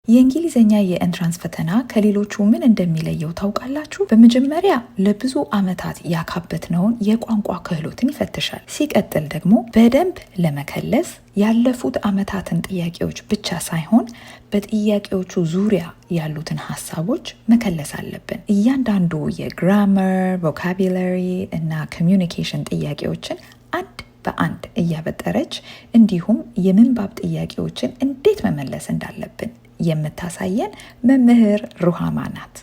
የእንግሊዘኛ የኤንትራንስ ፈተና ከሌሎቹ ምን እንደሚለየው ታውቃላችሁ? በመጀመሪያ ለብዙ ዓመታት ያካበትነውን የቋንቋ ክህሎትን ይፈትሻል። ሲቀጥል ደግሞ በደንብ ለመከለስ ያለፉት ዓመታትን ጥያቄዎች ብቻ ሳይሆን በጥያቄዎቹ ዙሪያ ያሉትን ሀሳቦች መከለስ አለብን። እያንዳንዱ የግራመር፣ ቮካቡላሪ እና ኮሚዩኒኬሽን ጥያቄዎችን አንድ በአንድ እያበጠረች እንዲሁም የምንባብ ጥያቄዎችን እንዴት መመለስ እንዳለብን የምታሳየን መምህር ሩሃማ ናት።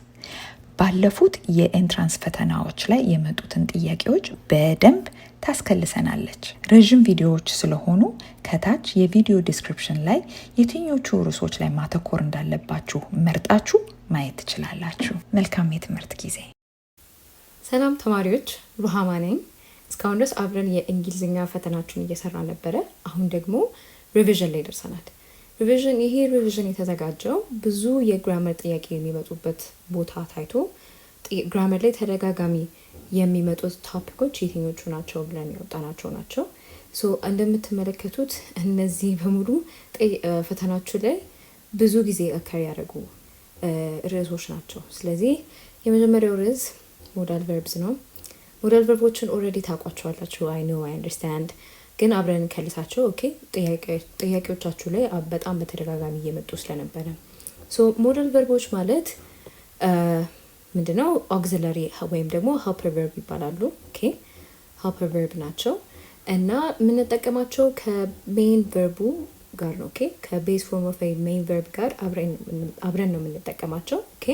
ባለፉት የኤንትራንስ ፈተናዎች ላይ የመጡትን ጥያቄዎች በደንብ ታስከልሰናለች። ረዥም ቪዲዮዎች ስለሆኑ ከታች የቪዲዮ ዲስክሪፕሽን ላይ የትኞቹ ርዕሶች ላይ ማተኮር እንዳለባችሁ መርጣችሁ ማየት ትችላላችሁ። መልካም የትምህርት ጊዜ። ሰላም ተማሪዎች፣ ሩሃማ ነኝ። እስካሁን ድረስ አብረን የእንግሊዝኛ ፈተናችሁን እየሰራ ነበረ። አሁን ደግሞ ሪቪዥን ላይ ደርሰናል። ይሄ ሪቪዥን የተዘጋጀው ብዙ የግራመር ጥያቄ የሚመጡበት ቦታ ታይቶ ግራመር ላይ ተደጋጋሚ የሚመጡት ቶፒኮች የትኞቹ ናቸው ብለን ያወጣናቸው ናቸው። እንደምትመለከቱት እነዚህ በሙሉ ፈተናችሁ ላይ ብዙ ጊዜ አከር ያደረጉ ርዕሶች ናቸው። ስለዚህ የመጀመሪያው ርዕስ ሞዳል ቨርብስ ነው። ሞዳል ቨርቦችን ኦልሬዲ ታውቋቸዋላችሁ። አይ ኖ አይ አንደርስታንድ፣ ግን አብረን ከልሳቸው። ኦኬ፣ ጥያቄዎቻችሁ ላይ በጣም በተደጋጋሚ እየመጡ ስለነበረ ሞዳል ቨርቦች ማለት ምንድነው? ኦግዚለሪ ወይም ደግሞ ሄልፐር ቨርብ ይባላሉ። ኦኬ፣ ሄልፐር ቨርብ ናቸው እና የምንጠቀማቸው ከሜን ቨርቡ ጋር ነው። ኦኬ፣ ከቤዝ ፎርም ኦፍ ሜን ቨርብ ጋር አብረን ነው የምንጠቀማቸው። ኦኬ፣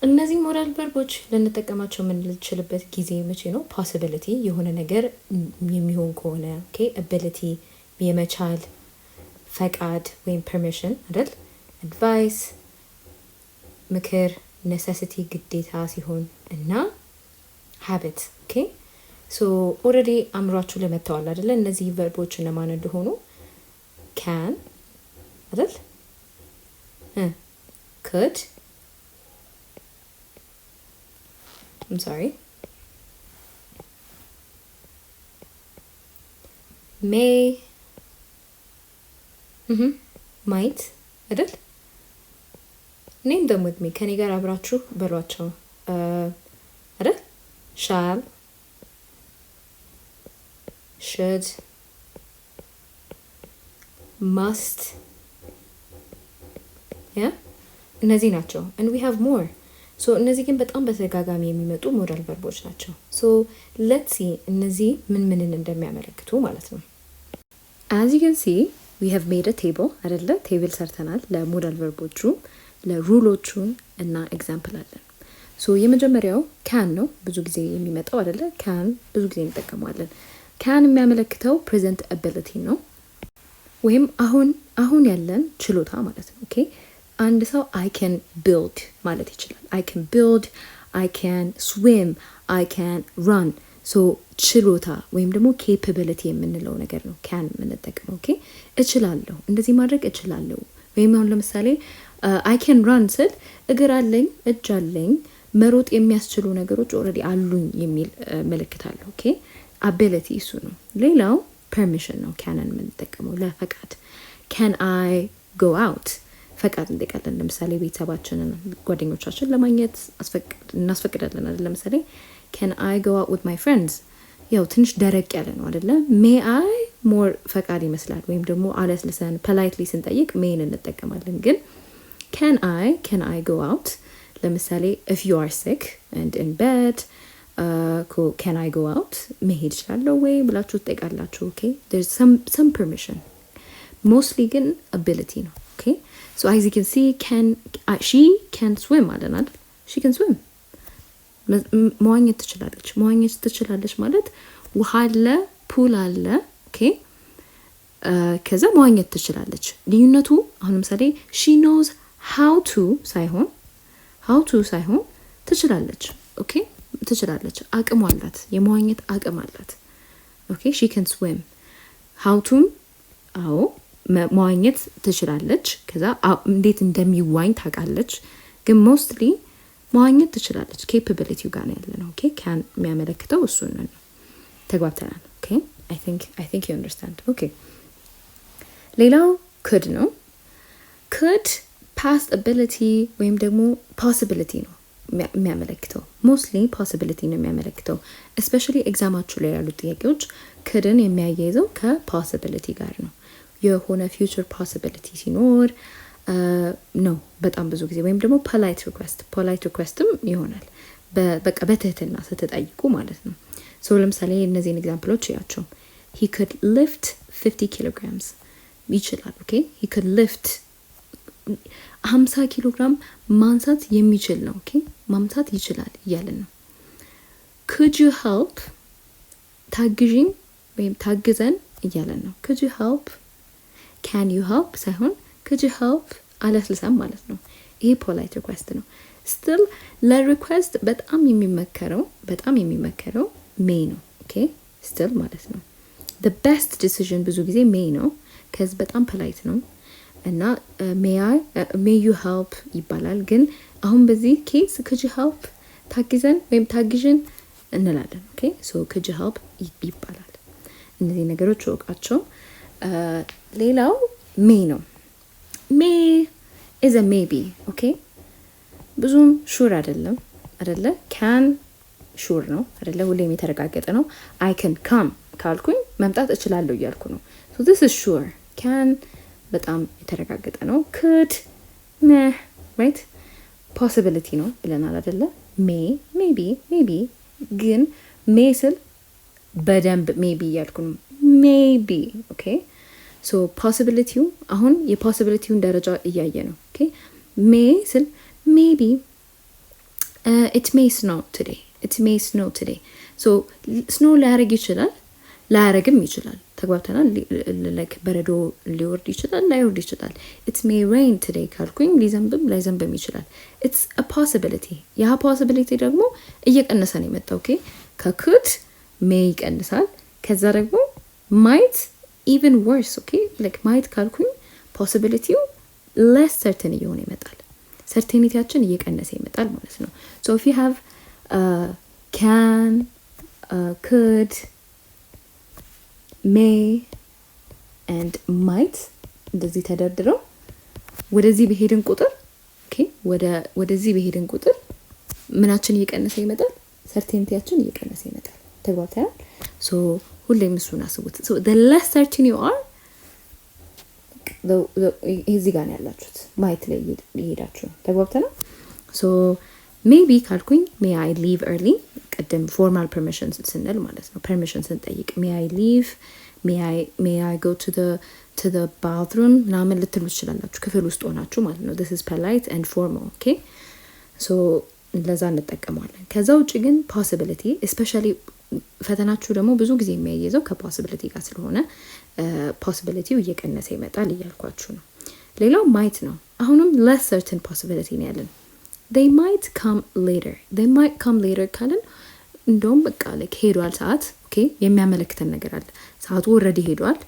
እነዚህ ሞዳል ቨርቦች ልንጠቀማቸው የምንችልበት ጊዜ መቼ ነው? ፖሲቢሊቲ የሆነ ነገር የሚሆን ከሆነ። ኦኬ፣ አቢሊቲ የመቻል ፈቃድ ወይም ፐርሚሽን አይደል? አድቫይስ ምክር፣ ኔሴሲቲ ግዴታ ሲሆን እና ሃቢት። ኦኬ፣ ኦልሬዲ አእምሯችሁ ለመተዋል አይደለ? እነዚህ ቨርቦች እነማን እንደሆኑ ካን አይደል? could I'm sorry. May. Might. አይደል? Name them with me. ከኔ ጋር አብራችሁ በሏቸው። አይደል? shall, should, must. Yeah? እነዚህ ናቸው. And we have more. እነዚህ ግን በጣም በተደጋጋሚ የሚመጡ ሞዳል ቨርቦች ናቸው። let's see እነዚህ ምንን እንደሚያመለክቱ ማለት ነው። as you can see we have made a table አይደለ? ቴብል ሰርተናል ለሞዳል ቨርቦቹ፣ ለሩሎቹ እና ኤግዛምፕል አለን። የመጀመሪያው ካን ነው፣ ብዙ ጊዜ የሚመጣው አይደለ? ካን ብዙ ጊዜ እንጠቀማለን። ካን የሚያመለክተው ፕሬዘንት አቢሊቲ ነው፣ ወይም አሁን ያለን ችሎታ ማለት ነው። ኦኬ፣ አንድ ሰው I can build ማለት ይችላል። I can build, I can swim, I can run. ችሎታ ወይም ደግሞ capability የምንለው ነገር ነው can የምንጠቀመው። ኦኬ፣ እችላለሁ፣ እንደዚህ ማድረግ እችላለሁ። ወይም አሁን ለምሳሌ I can run ስል እግር አለኝ፣ እጅ አለኝ፣ መሮጥ የሚያስችሉ ነገሮች ኦልሬዲ አሉኝ የሚል ምልክት አለው። ኦኬ፣ ability እሱ ነው። ሌላው permission ነው canን የምንጠቀመው ለፈቃድ። can I go out ፈቃድ እንጠይቃለን። ለምሳሌ ቤተሰባችንን ጓደኞቻችን ለማግኘት እናስፈቅዳለን አይደል? ለምሳሌ can I go out with my friends? ያው ትንሽ ደረቅ ያለ ነው አይደለ? may I more ፈቃድ ይመስላል። ወይም ደግሞ አለስልሰን politely ስንጠይቅ ሜይን እንጠቀማለን። ግን can I go out? ለምሳሌ if you are sick and in bed can I go out? መሄድ እችላለሁ ወይ ብላችሁ ትጠይቃላችሁ። okay, there's some permission. mostly ግን ability ነው። okay, so as you can see she can swim አይደል? she can swim መዋኘት ትችላለች ማለት ውሃ አለ፣ ፑል አለ። ኦኬ፣ ከዛ መዋኘት ትችላለች። ልዩነቱ አሁን ለምሳሌ she knows how to ሳይሆን ትችላለች። ኦኬ፣ ትችላለች፣ አቅም አላት፣ የመዋኘት አቅም አላት። ኦኬ፣ she can swim. how to መዋኘት ትችላለች፣ ከዛ እንዴት እንደሚዋኝ ታውቃለች። ግን ሞስትሊ መዋኘት ትችላለች። ኬፓቢሊቲው ጋር ነው ያለነው። ኦኬ፣ ካን የሚያመለክተው እሱን ነው። ተግባብተናል። ኦኬ፣ I think you understand. ኦኬ፣ ሌላው could ነው። could ፓስት አቢሊቲ ወይም ደግሞ ፖሲቢሊቲ ነው የሚያመለክተው። ሞስትሊ ፖሲቢሊቲ ነው የሚያመለክተው። እስፔሻሊ ኤግዛማችሁ ላይ ያሉት ጥያቄዎች ክድን የሚያያይዘው ከፖሲቢሊቲ ጋር ነው። የሆነ ፊውቸር ፖሲቢሊቲ ሲኖር ነው በጣም ብዙ ጊዜ። ወይም ደግሞ ፖላይት ሪኩዌስትም ይሆናል። በቃ በትህትና ስትጠይቁ ማለት ነው። ሶ ለምሳሌ እነዚህን ኤግዛምፕሎች ያቸው he could lift 50 kilograms ይችላል። ኦኬ he could lift 50 ኪሎግራም ማንሳት የሚችል ነው። ኦኬ ማንሳት ይችላል እያለን ነው። could you help ታግዥኝ ወይም ታግዘን እያለን ነው። could you help can you help ሳይሆን could you help አለስልሳም ማለት ነው። ይሄ ፖላይት ሪኩዌስት ነው። ስቲል ለሪኩዌስት በጣም የሚመከረው ሜይ ነው። ኦኬ ስቲል ማለት ነው። the best decision ብዙ ጊዜ ሜይ ነው። ከዚህ በጣም ፖላይት ነው እና may you help ይባላል። ግን አሁን በዚህ ኬስ could you help ታግዘን ወይም ታግዥን እንላለን። ኦኬ ሶ could you help ይባላል። እነዚህ ነገሮች ወቃቸው። ሌላው ሜይ ነው። ሜይ is a maybe ኦኬ ብዙም ሹር አይደለም አይደለ? can ሹር ነው አይደለ? ሁሌም የተረጋገጠ ነው። I can come ካልኩኝ መምጣት እችላለሁ እያልኩ ነው። so this is sure. can በጣም የተረጋገጠ ነው። could right possibility ነው ብለናል አይደለ? maybe ግን may ስል በደንብ maybe እያልኩ ነው። maybe ኦኬ so possibility አሁን የፖሲቢሊቲውን ደረጃ እያየ ነው። ኦኬ may ስል maybe it may snow today so snow ሊያረግ ይችላል ላያረግም ይችላል። ተግባብተናል። like በረዶ ሊወርድ ይችላል ላይወርድ ይችላል። it may rain today ካልኩኝ ሊዘንብም ላይዘንብም ይችላል። it's a possibility። ያ possibility ደግሞ እየቀነሰ ነው የመጣው። ኦኬ ከcould may ይቀንሳል። ከዛ ደግሞ might even worse ኦኬ like might ካልኩኝ possibility less certain እየሆነ ይመጣል። ሰርቴኒቲያችን እየቀነሰ ይመጣል ማለት ነው። so if you have can could may and might እንደዚህ ተደርድረው ወደዚህ በሄድን ቁጥር ኦኬ ወደዚህ በሄድን ቁጥር ምናችን እየቀነሰ ይመጣል? ሰርቴኒቲያችን እየቀነሰ ይመጣል። ተግባብተናል። so ሁሌም እሱን አስቡት። so the less certain you are እዚህ ጋር ነው ያላችሁት። ማይት ላይ ይሄዳችሁ ነው። ተግባብተናል። so maybe ካልኩኝ may I leave early ቀደም ፎርማል ፐርሚሽን ስንል ማለት ነው። ፐርሚሽን ስንጠይቅ may I leave may I go to the bathroom ምናምን ልትሉ ትችላላችሁ ክፍል ውስጥ ሆናችሁ ማለት ነው። this is polite and formal okay so ለዛ እንጠቀማለን። ከዛ ውጪ ግን possibility especially ፈተናችሁ ደግሞ ብዙ ጊዜ የሚያየዘው ከፖሲቢሊቲ ጋር ስለሆነ ፖሲቢሊቲው እየቀነሰ ይመጣል እያልኳችሁ ነው። ሌላው might ነው። አሁንም less certain possibility ነው ያለን። they might come later ካልን እንደውም በቃ like ሄዷል ሰዓት ኦኬ የሚያመለክተን ነገር አለ። ሰዓቱ ኦልሬዲ ሄዷል።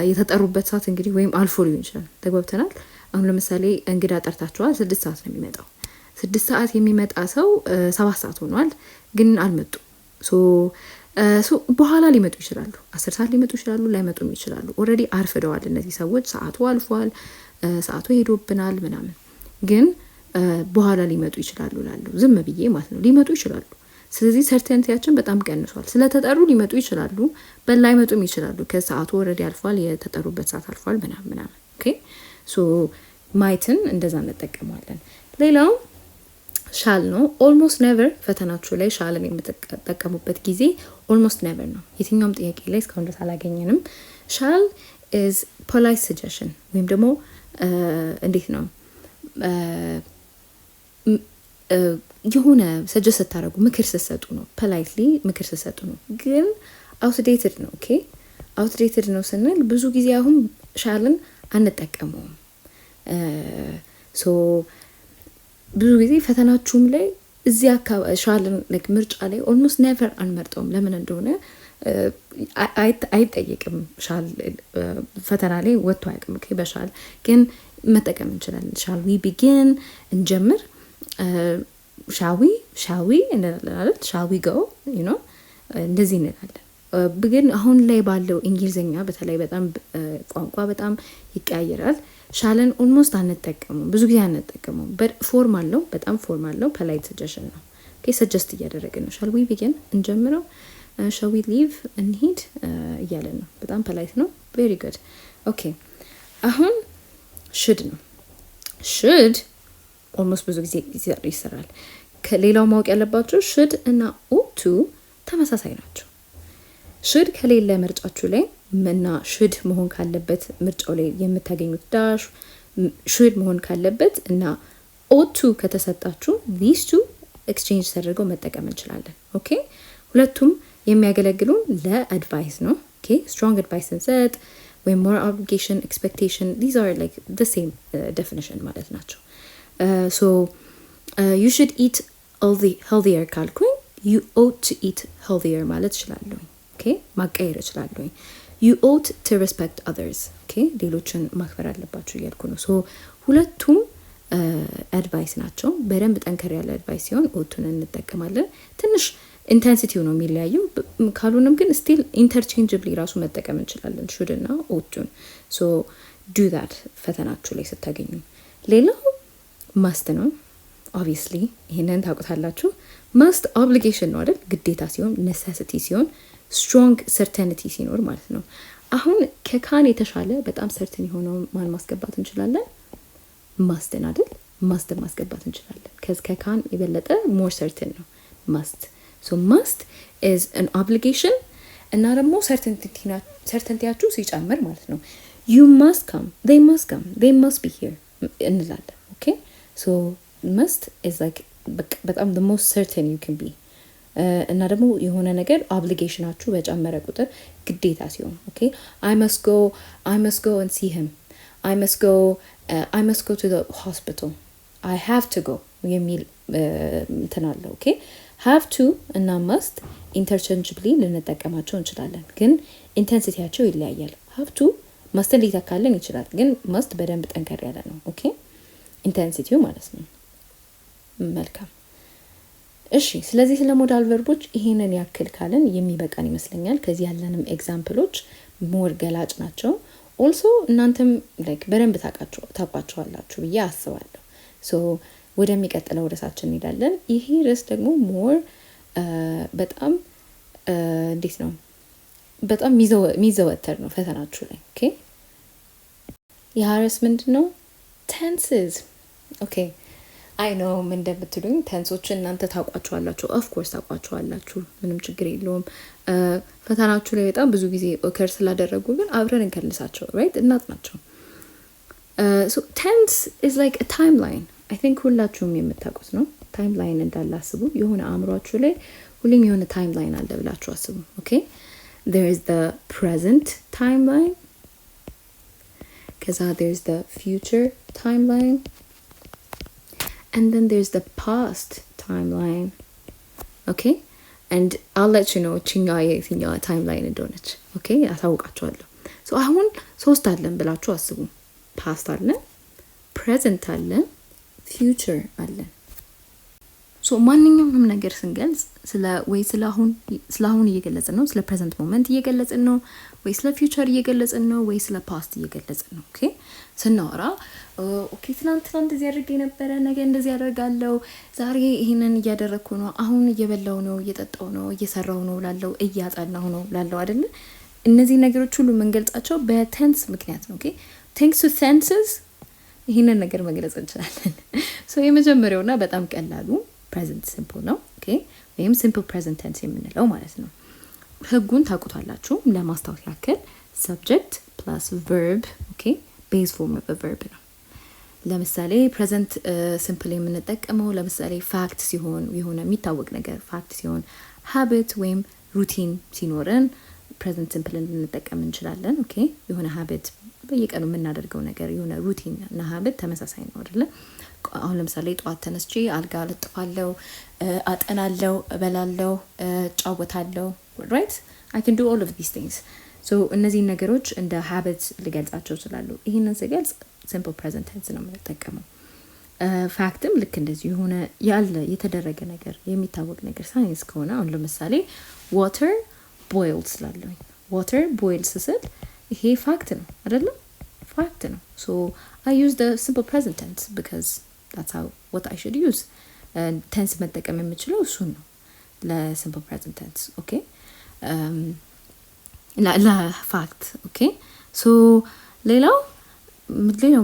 የተጠሩበት ሰዓት እንግዲህ ወይም አልፎ ሊሆን ይችላል። ተግባብተናል። አሁን ለምሳሌ እንግዳ ጠርታችኋል። 6 ሰዓት ነው የሚመጣው። 6 ሰዓት የሚመጣ ሰው 7 ሰዓት ሆኗል ግን አልመጡም። so በኋላ ሊመጡ ይችላሉ። 10 ሰዓት ሊመጡ ይችላሉ ላይመጡም ይችላሉ። ኦልሬዲ አርፍደዋል እነዚህ ሰዎች። ሰዓቱ አልፏል፣ ሰዓቱ ሄዶብናል ምናምን ግን በኋላ ሊመጡ ይችላሉ ላሉ ዝም ብዬ ማለት ነው። ሊመጡ ይችላሉ። ስለዚህ ሰርቴንቲያችን በጣም ቀንሷል። ስለተጠሩ ሊመጡ ይችላሉ በላይመጡም ይችላሉ። ከሰዓቱ ኦልሬዲ አልፏል፣ የተጠሩበት ሰዓት አልፏል ምናምን ኦኬ so ማይትን እንደዛ እንጠቀማለን። ሌላው ሻል ነው። ኦልሞስት ኔቨር ፈተናችሁ ላይ ሻልን የምትጠቀሙበት ጊዜ ኦልሞስት ኔቨር ነው። የትኛውም ጥያቄ ላይ እስካሁን ድረስ አላገኘንም። ሻል is polite suggestion ወይም ደግሞ እንዴት ነው የሆነ ሰጀስት ስታደርጉ ምክር ስትሰጡ ነው። ፖላይትሊ ምክር ስትሰጡ ነው። ግን አውትዴትድ ነው። ኦኬ አውትዴትድ ነው ስንል ብዙ ጊዜ አሁን ሻልን አንጠቀመውም። ሶ ብዙ ጊዜ ፈተናችሁም ላይ እዚህ አካባቢ ሻልን like ምርጫ ላይ ኦልሞስት ኔቨር አንመርጠውም። ለምን እንደሆነ አይጠየቅም። ሻል ፈተና ላይ ወጥቶ አያውቅም። ኦኬ በሻል ግን መጠቀም እንችላለን። ሻል ዊ ቢጊን እንጀምር ሻዊ እንላለን አይደል? ሻዊ ጎ እንደዚህ እንላለን። ግን አሁን ላይ ባለው እንግሊዝኛ በተለይ በጣም ቋንቋ በጣም ይቀያየራል። ሻለን ኦልሞስት አንጠቀሙም፣ ብዙ ጊዜ አንጠቀሙም። ፎርማል ነው፣ በጣም ፎርማል ነው። ፖላይት ሰጀሽን ነው። ኦኬ ሰጀስት እያደረግን ነው። ሻል ዊ ቢጊን እንጀምረው፣ ሻል ዊ ሊቭ እንሂድ እያለን ነው። በጣም ፖላይት ነው። ቬሪ ጉድ ኦኬ። አሁን ሽድ ነው። ሽድ ኦልሞስት ብዙ ጊዜ ይሰራል። ከሌላው ማወቅ ያለባቸው ሽድ እና ኦቱ ተመሳሳይ ናቸው። ሽድ ከሌለ ምርጫችሁ ላይ እና ሽድ መሆን ካለበት ምርጫው ላይ የምታገኙት ዳሽ ሽድ መሆን ካለበት እና ኦቱ ከተሰጣችሁ ሊስ ቱ ኤክስቼንጅ ተደርገው መጠቀም እንችላለን። ኦኬ ሁለቱም የሚያገለግሉን ለአድቫይስ ነው። ኦኬ ስትሮንግ አድቫይስ እንሰጥ ወይም ሞር ኦብሊጌሽን ኤክስፔክቴሽን ዲዝ አር ላይክ ዘ ሴም ዴፊኒሽን ማለት ናቸው። ሶ ዩ ሹድ ኢት ሄልዚየር ካልኩኝ ዩ ኦት ቱ ኢት ሄልዚየር ማለት እችላለሁ። ኦኬ ማቀየር እችላለሁ። ዩ ኦት ቱ ሪስፔክት አዘርስ። ኦኬ ሌሎችን ማክበር አለባችሁ እያልኩ ነው። ሶ ሁለቱም አድቫይስ ናቸው። በደንብ ጠንከር ያለ አድቫይስ ሲሆን ኦቱን እንጠቀማለን። ትንሽ ኢንቴንሲቲው ነው የሚለያየው። ካልሆነም ግን ስቲል ኢንተርቼንጅብሊ ራሱ መጠቀም እንችላለን ሹድ እና ኦቱን። ሶ ዱ ዛት ፈተናችሁ ላይ ስታገኙ። ሌላው ማስት ነው። ኦብቪየስሊ ይህንን ታውቁታላችሁ። ማስት ኦብሊጌሽን ነው አይደል? ግዴታ ሲሆን፣ ኔሴሲቲ ሲሆን፣ ስትሮንግ ሰርተኒቲ ሲኖር ማለት ነው። አሁን ከካን የተሻለ በጣም ሰርተን የሆነውን ማን ማስገባት እንችላለን? ማስትን አይደል? ማስትን ማስገባት እንችላለን። ከካን የበለጠ ሞር ሰርተን ነው ማስት። ሶ ማስት ኢዝ አን ኦብሊጌሽን እና ደግሞ ሰርተንቲያችሁ ሲጨምር ማለት ነው። ዩ ማስት ካም፣ ዜይ ማስት ካም፣ ዜይ ማስት ቢ ሂር እንላለን። ኦኬ ሶ ማስት ኢዝ ላይክ በጣም the most certain you can be እና ደግሞ የሆነ ነገር ኦብሊጌሽናችሁ በጨመረ ቁጥር ግዴታ ሲሆን ኦኬ I must go and see him, I must go to the hospital, I have to go የሚል እንትን አለ። ኦኬ have to እና must interchangeably ልንጠቀማቸው እንችላለን፣ ግን ኢንቴንሲቲያቸው ይለያያል። have to mustን ሊተካልን ይችላል፣ ግን must በደንብ ጠንከር ያለ ነው። ኦኬ ኢንቴንሲቲው ማለት ነው። መልካም እሺ። ስለዚህ ስለ ሞዳል ቨርቦች ይሄንን ያክል ካለን የሚበቃን ይመስለኛል። ከዚህ ያለንም ኤግዛምፕሎች ሞር ገላጭ ናቸው። ኦልሶ እናንተም ላይክ በደንብ ታውቋቸዋላችሁ ብዬ አስባለሁ። ሶ ወደሚቀጥለው ርዕሳችን እንሄዳለን። ይሄ ርዕስ ደግሞ ሞር በጣም እንዴት ነው በጣም የሚዘወተር ነው ፈተናችሁ ላይ። ኦኬ ይህ ርዕስ ምንድን ነው? ቴንስስ። ኦኬ አይ ኖ ምን እንደምትሉኝ ቴንሶችን እናንተ ታውቋቸዋላችሁ። ኦፍ ኮርስ ታውቋቸዋላችሁ፣ ምንም ችግር የለውም። ፈተናችሁ ላይ በጣም ብዙ ጊዜ ኦከር ስላደረጉ ግን አብረን እንከልሳቸው፣ ራይት እናጥናቸው። ሶ ቴንስ ኢዝ ላይክ አ ታይም ላይን። አይ ቲንክ ሁላችሁም የምታውቁት ነው። ታይም ላይን እንዳለ አስቡ። የሆነ አእምሯችሁ ላይ ሁሌም የሆነ ታይም ላይን አለ ብላችሁ አስቡ። ኦኬ there is the present timeline, ከዛ there is the future timeline, and then there's the past timeline. Okay, and I'll let you know የትኛዋ timeline እንደሆነች። ኦኬ አሳውቃችኋለሁ። ሶ አሁን ሶስት አለን ብላችሁ አስቡ። ፓስት አለ፣ ፕሬዘንት አለ፣ ፊውቸር አለ። ሶ ማንኛውንም ነገር ስንገልጽ ስለ አሁን እየገለጽን ነው፣ ስለ ፕሬዘንት ሞመንት እየገለጽን ነው፣ ወይ ስለ ፊውቸር እየገለጽን ነው፣ ወይ ስለ ፓስት እየገለጽን ነው። ኦኬ ስናወራ ኦኬ ትናንትና እንደዚህ አድርጌ ነበረ፣ ነገ እንደዚህ አደርጋለሁ፣ ዛሬ ይሄንን እያደረግኩ ነው፣ አሁን እየበላው ነው፣ እየጠጣው ነው፣ እየሰራው ነው ላለው፣ እያጠናሁ ነው ላለው አይደለ? እነዚህ ነገሮች ሁሉ የምንገልጻቸው በቴንስ ምክንያት ነው። ኦኬ ቴንክስ ቱ ቴንስስ ይሄንን ነገር መግለጽ እንችላለን። ሶ የመጀመሪያውና በጣም ቀላሉ ፕሬዘንት ሲምፕል ነው። ኦኬ ወይም ሲምፕል ፕሬዘንት ቴንስ የምንለው ማለት ነው። ህጉን ታውቁታላችሁ። ለማስታወስ ያክል ሰብጀክት ፕላስ ቨርብ ኦኬ ቤዝ ፎርም ኦፍ ቨርብ ነው። ለምሳሌ ፕሬዘንት ሲምፕል የምንጠቀመው ለምሳሌ ፋክት ሲሆን የሆነ የሚታወቅ ነገር ፋክት ሲሆን፣ ሃቢት ወይም ሩቲን ሲኖረን ፕሬዘንት ሲምፕል ልንጠቀም እንችላለን። ኦኬ የሆነ ሃቢት በየቀኑ የምናደርገው ነገር የሆነ ሩቲን እና ሃቢት ተመሳሳይ ነው አይደለ? አሁን ለምሳሌ ጠዋት ተነስቼ አልጋ አለጥፋለሁ፣ አጠናለሁ፣ እበላለሁ፣ እጫወታለሁ፣ ራይት አይ ካን ዱ ኦል ኦፍ ዲስ ቲንግስ። ሶ እነዚህ ነገሮች እንደ ሃቢት ልገልጻቸው እችላለሁ። ይሄንን ስገልጽ ሲምፕል ፕሬዘንት ቴንስ ነው የምንጠቀመው። ፋክትም ልክ እንደዚህ የሆነ ያለ የተደረገ ነገር የሚታወቅ ነገር ሳይንስ ከሆነ አሁን ለምሳሌ ዋተር ቦይልድ ስላለኝ ዋተር ቦይልድ ስል ይሄ ፋክት ነው አይደለም? ፋክት ነው። ሶ I use the simple present tense because that's what I should use. ቴንስ መጠቀም የምችለው እሱን ነው ለሲምፕል ፕሬዘንት ቴንስ። ኦኬ ለፋክት። ኦኬ ሶ ሌላው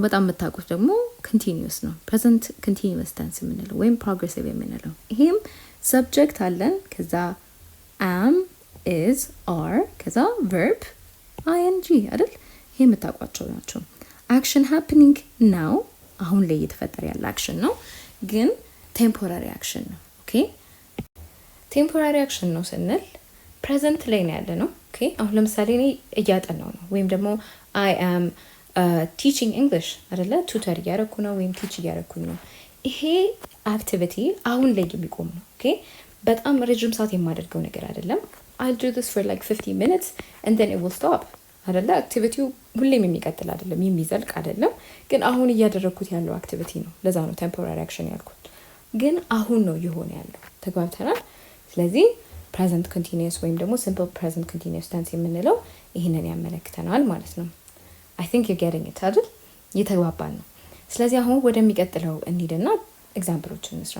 በጣም የምታውቁት ደግሞ ኮንቲኒዩስ ነው። ፕሬዘንት ኮንቲኒዩስ ቴንስ የምንለው ወይም ፕሮግሬሲቭ የምንለው ይሄም ሰብጀክት አለን፣ ከዛ am is are ከዛ verb ing አይደል? ይሄ የምታውቋቸው ናቸው። አክሽን ሃፕኒንግ ናው አሁን ላይ እየተፈጠረ ያለ አክሽን ነው፣ ግን ቴምፖራሪ አክሽን ነው። ኦኬ ቴምፖራሪ አክሽን ነው ስንል ፕሬዘንት ላይ ነው ያለ ነው። ኦኬ አሁን ለምሳሌ እኔ እያጠናው ነው ወይም ደግሞ I am teaching English አይደለ? ቱተር እያደረኩ ነው ወይም ቲች እያደረኩኝ ነው። ይሄ አክቲቪቲ አሁን ላይ የሚቆም ነው። ኦኬ በጣም ረጅም ሰዓት የማደርገው ነገር አይደለም። I'll do this for like 50 minutes and then it will stop አይደለ? አክቲቪቲው ሁሌም የሚቀጥል አይደለም፣ የሚዘልቅ አይደለም፣ ግን አሁን እያደረኩት ያለው አክቲቪቲ ነው። ለዛ ነው ቴምፖራሪ አክሽን ያልኩት። ግን አሁን ነው የሆነ ያለው። ተግባብተናል? ስለዚህ ፕሬዘንት ኮንቲኒዩስ ወይም ደግሞ ሲምፕል ፕሬዘንት ኮንቲኒዩስ ቴንስ የምንለው ይህንን ያመለክተናል ማለት ነው። I think you're getting it አይደል? እየተግባባን ነው። ስለዚህ አሁን ወደሚቀጥለው እንሂድና ኤግዛምፕሎችን እንስራ።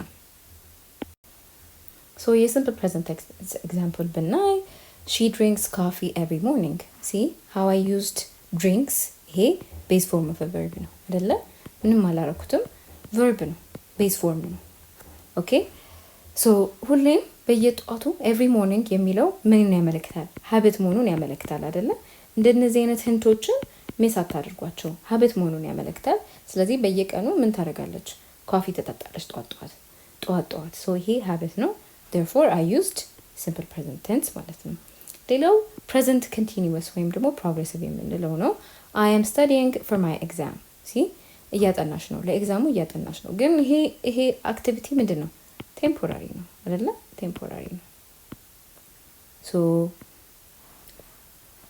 ሶ የሲምፕል ፕሬዘንት ኤግዛምፕል ብናይ she drinks coffee every morning. See how I used drinks? ይሄ ቤዝ ፎርም ኦፍ ቨርብ ነው አይደለ? ምንም አላረኩትም፣ ቨርብ ነው፣ ቤዝ ፎርም ነው። ኦኬ ሶ ሁሌም በየጧቱ ኤቭሪ ሞርኒንግ የሚለው ምን ያመለክታል? ሀብት መሆኑን ያመለክታል አይደለ? እንደነዚህ አይነት ህንቶችን ሜስ አታድርጓቸው፣ ሀብት መሆኑን ያመለክታል። ስለዚህ በየቀኑ ምን ታደርጋለች? ኮፊ ትጠጣለች ጠዋት። ሶ ይሄ ሀብት ነው። therefore I used simple present tense ማለት ነው። ሌላው present continuous ወይም ደግሞ progressive የምንለው ነው። I am studying for my exam. see እያጠናሽ ነው፣ ለኤግዛሙ እያጠናሽ ነው። ግን ይሄ አክቲቪቲ ምንድን ነው? ቴምፖራሪ ነው አይደለ? ቴምፖራሪ ነው። ሶ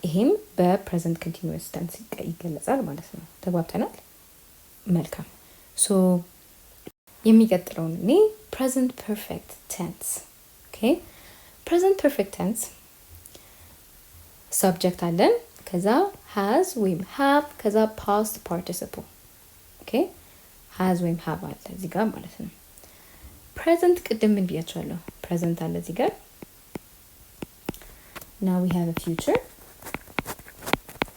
ይሄም በፕሬዘንት ኮንቲኒዩስ ቴንስ ይገለጻል ማለት ነው። ተግባብተናል? መልካም። ሶ የሚቀጥለውን እኔ ፕሬዘንት ፐርፌክት ቴንስ። ኦኬ ፕሬዘንት ፐርፌክት ቴንስ ሰብጀክት አለን፣ ከዛ has ወይም have ከዛ past participle። ኦኬ has ወይም have አለ እዚህ ጋር ማለት ነው። ፕሬዘንት ቅድም ምን ብያቸዋለሁ? ፕሬዘንት አለ እዚህ ጋር። now we have a future.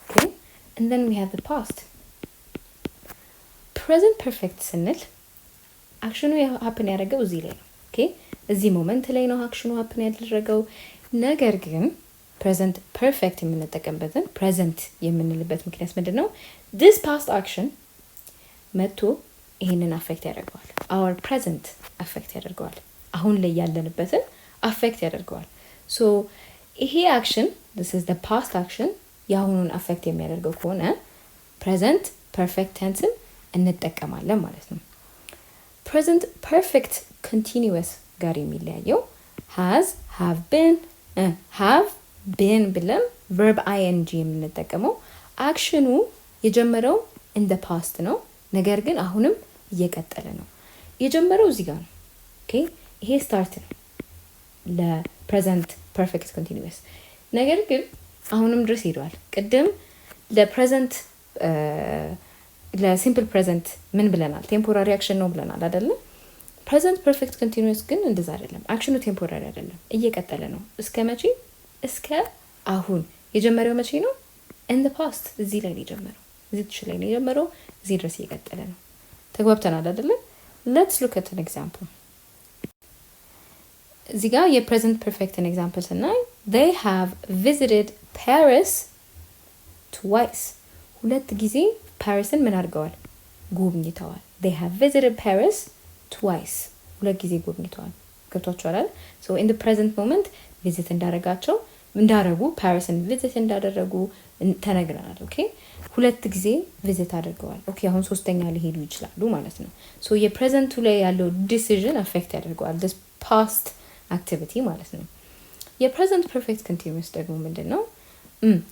okay and then we have the past. present perfect ስንል አክሽኑ happen ያደረገው እዚህ ላይ ነው። ኦኬ እዚህ ሞመንት ላይ ነው አክሽኑ happen ያደረገው። ነገር ግን present perfect የምንጠቀምበትን present የምንልበት ምክንያት ምንድነው? this past action መጥቶ ይሄንን አፌክት ያደርገዋል። our present አፌክት ያደርገዋል። አሁን ላይ ያለንበትን አፌክት ያደርገዋል። ሶ ይሄ አክሽን this is the past action የአሁኑን አፌክት የሚያደርገው ከሆነ present perfect tense እንጠቀማለን ማለት ነው። present perfect continuous ጋር የሚለያየው has have been ብለን verb ing የምንጠቀመው አክሽኑ የጀመረው in the past ነው፣ ነገር ግን አሁንም እየቀጠለ ነው። የጀመረው እዚህ ጋር ነው። ኦኬ ይሄ ስታርት ነው ለፕሬዘንት ፐርፌክት ኮንቲኒዩስ፣ ነገር ግን አሁንም ድረስ ሄዷል። ቅድም ለፕሬዘንት ለሲምፕል ፕሬዘንት ምን ብለናል? ቴምፖራሪ አክሽን ነው ብለናል አይደለ? ፕሬዘንት ፐርፌክት ኮንቲኒዩስ ግን እንደዛ አይደለም። አክሽኑ ቴምፖራሪ አይደለም፣ እየቀጠለ ነው። እስከ መቼ? እስከ አሁን። የጀመረው መቼ ነው? in the past እዚህ ላይ ነው የጀመረው፣ እዚህ ላይ ነው የጀመረው፣ እዚህ ድረስ እየቀጠለ ነው። ተግባብተናል አይደለ? let's look at an example. እዚህ ጋር የፕሬዘንት ፐርፌክትን ኤግዛምፕል ስናይ they have visited Paris twice. ሁለት ጊዜ ፓሪስን ምን አድርገዋል? ጎብኝተዋል። they have visited Paris twice. ሁለት ጊዜ ጎብኝተዋል። ገብቷችኋል? so in the present moment visit እንዳረጉ ፓሪስን ቪዚት እንዳደረጉ ተነግረናል። ኦኬ ሁለት ጊዜ ቪዚት አድርገዋል። ኦኬ አሁን ሶስተኛ ሊሄዱ ይችላሉ ማለት ነው። ሶ የፕሬዘንቱ ላይ ያለው ዲሲዥን አፌክት ያደርገዋል this past activity ማለት ነው። የፕሬዘንት ፐርፌክት ኮንቲኒዩስ ደግሞ ምንድነው?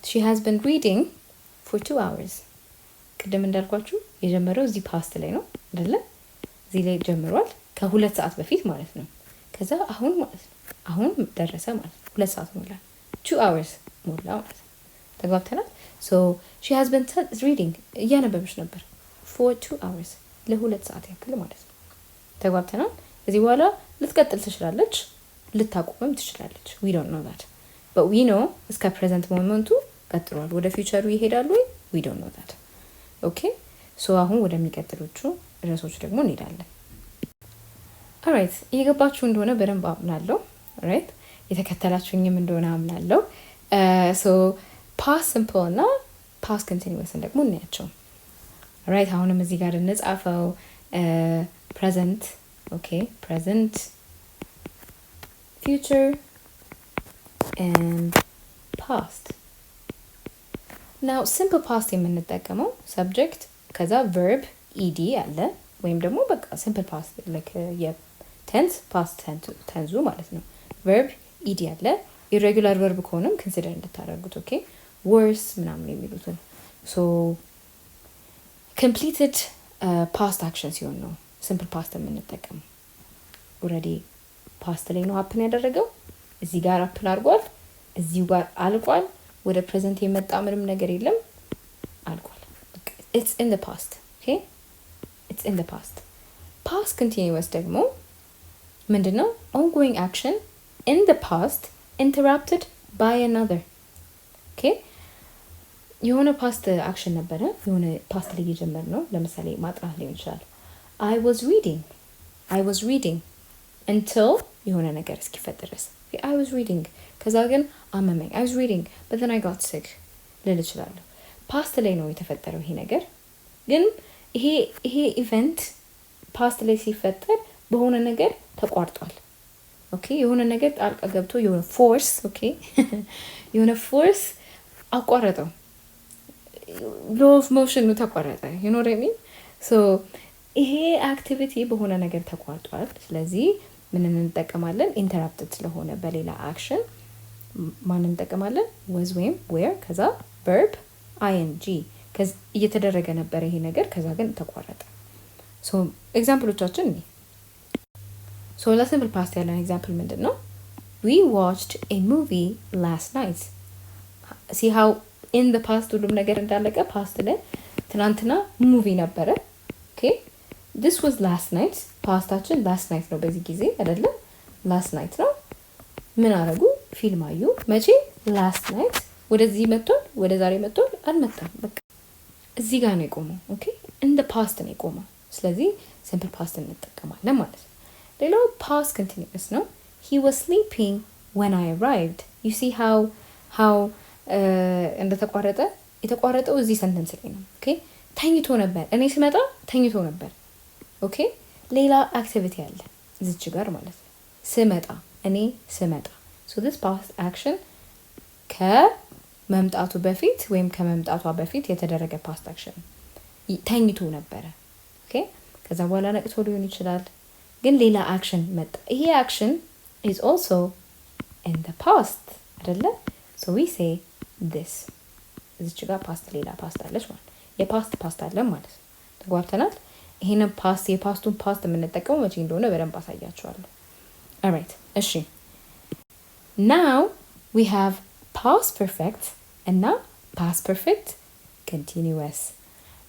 she has been reading for 2 hours. ቅድም እንዳልኳችሁ የጀመረው እዚህ ፓስት ላይ ነው አይደለ? እዚህ ላይ ጀምሯል ከ2 ሰዓት በፊት ማለት ነው። ከዛ አሁን ማለት ነው አሁን ደረሰ ማለት ነው። 2 ሰዓት ሞላ 2 hours ሞላ ማለት ነው። ተግባብተናል። ሶ she has been reading እያነበበች ነበር for 2 hours ለ2 ሰዓት ያክል ማለት ነው። ተግባብተናል። ከዚህ በኋላ ልትቀጥል ትችላለች፣ ልታቆምም ትችላለች። we don't know that but we know እስከ ፕሬዘንት ሞመንቱ ቀጥሏል። ወደ ፊውቸሩ ይሄዳሉ ወይ? we don't know that ኦኬ። ሶ አሁን ወደሚቀጥሉት ርዕሶች ደግሞ እንሄዳለን። ኦራይት እየገባችሁ እንደሆነ በደንብ አምናለሁ። ኦራይት የተከተላችሁኝም እንደሆነ አምናለሁ። ሶ ፓስት ሲምፕል እና ፓስት ኮንቲኒዩስን ደግሞ እናያቸው። ኦራይት አሁንም እዚህ ጋር እንጻፈው ፕሬዘንት ኦኬ ፕሬዘንት ፊውቸር ኤንድ ፓስት። ናው ሲምፕል ፓስት የምንጠቀመው ሰብጀክት ከዛ ቨርብ ኢዲ አለ ወይም ደግሞ በቃ ሲምፕል ፓስት ላይክ የቴንስ ፓስት ቴንዙ ማለት ነው። ቨርብ ኢዲ አለ። ኢሬጉላር ቨርብ ከሆነም ኮንሲደር እንድታደርጉት ኦኬ። ወርስ ምናምን የሚሉትን ሶ ኮምፕሊትድ ፓስት አክሽን ሲሆን ነው ሲምፕል ፓስት የምንጠቀመው። ኦልሬዲ ፓስት ላይ ነው ሀፕን ያደረገው፣ እዚህ ጋር ሀፕን አድርጓል፣ እዚሁ ጋር አልቋል። ወደ ፕሬዘንት የመጣ ምንም ነገር የለም፣ አልቋል። it's in the past okay it's in the past። past continuous ደግሞ ምንድነው? ongoing action in the past interrupted by another okay። የሆነ ፓስት አክሽን ነበረ፣ የሆነ ፓስት ላይ የጀመርነው ለምሳሌ ማጥናት ሊሆን ይችላል። I was reading until የሆነ ነገር እስኪፈጠር ድረስ I was reading ከዛ ግን አመመኝ I was reading but then I got sick ልል እችላለሁ። ፓስት ላይ ነው የተፈጠረው ይሄ ነገር። ግን ይሄ ኢቨንት ፓስት ላይ ሲፈጠር በሆነ ነገር ተቋርጧል ኦኬ። የሆነ ነገር ጣልቃ ገብቶ የሆነ ፎርስ ኦኬ የሆነ ፎርስ አቋረጠው። ሎ ኦፍ ሞሽኑ ተቋረጠ። you know what I mean? so ይሄ አክቲቪቲ በሆነ ነገር ተቋርጧል። ስለዚህ ምን እንጠቀማለን? ኢንተራፕትድ ስለሆነ በሌላ አክሽን ማን እንጠቀማለን? was ወይም where ከዛ verb ing ከዛ እየተደረገ ነበር ይሄ ነገር ከዛ ግን ተቋረጠ። ሶ ኤግዛምፕሎቻችን እኔ ሶ ለሲምፕል ፓስት ያለን ኤግዛምፕል ምንድን ነው? we watched a movie last night። see how in the past ሁሉም ነገር እንዳለቀ ፓስት ላይ ትናንትና ሙቪ ነበረ ኦኬ። this was last night ፓስታችን last night ነው በዚህ ጊዜ አይደለም last night ነው። ምን አረጉ? ፊልም አዩ። መቼ? last night። ወደዚህ መጥቷል፣ ወደ ዛሬ መጥቷል፣ አልመጣም። በቃ እዚህ ጋር ነው የቆመው ኦኬ። in the past ነው የቆመው። ስለዚህ simple past እንጠቀማለን ማለት ነው። ሌላው past continuous ነው። he was sleeping when I arrived። you see how እንደተቋረጠ የተቋረጠው እዚህ ሰንተንስ ላይ ነው ኦኬ። ተኝቶ ነበር፣ እኔ ስመጣ ተኝቶ ነበር ኦኬ። ሌላ አክቲቪቲ አለ እዚች ጋር ማለት ነው። ስመጣ፣ እኔ ስመጣ so this past action ከመምጣቱ በፊት ወይም ከመምጣቷ በፊት የተደረገ ፓስት አክሽን። ተኝቶ ነበረ ኦኬ። ከዛ በኋላ ነቅቶ ሊሆን ይችላል፣ ግን ሌላ አክሽን መጣ። ይሄ አክሽን is also in the past አይደለ? so we say this እዚች ጋር ፓስት ሌላ ፓስት አለች ማለት የፓስት ፓስት አለ ማለት ነው። ተግባብተናል። ይሄንን ፓስት የፓስቱን ፓስት የምንጠቀመው መቼ እንደሆነ በደንብ አሳያችኋለሁ። alright እሺ now we have past perfect እና past perfect continuous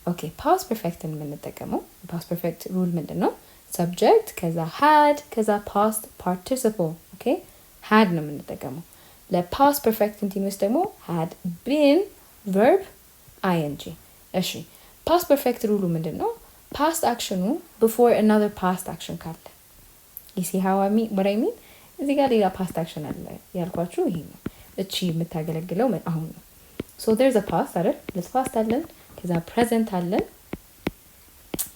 okay። past perfect የምንጠቀመው past perfect rule ምንድነው? subject ከዛ had ከዛ past participle okay። had ነው የምንጠቀመው። ለpast perfect continuous ደግሞ had been verb ing እሺ። past perfect rule ምንድነው? past actionኑ before another past action ካለ you see how I mean what I mean። እዚህ ጋር ሌላ past action አለ ያልኳችሁ ይሄ ነው። እቺ የምታገለግለው አሁን ነው። so there's a past አይደል? let's past አለን ከዛ present አለን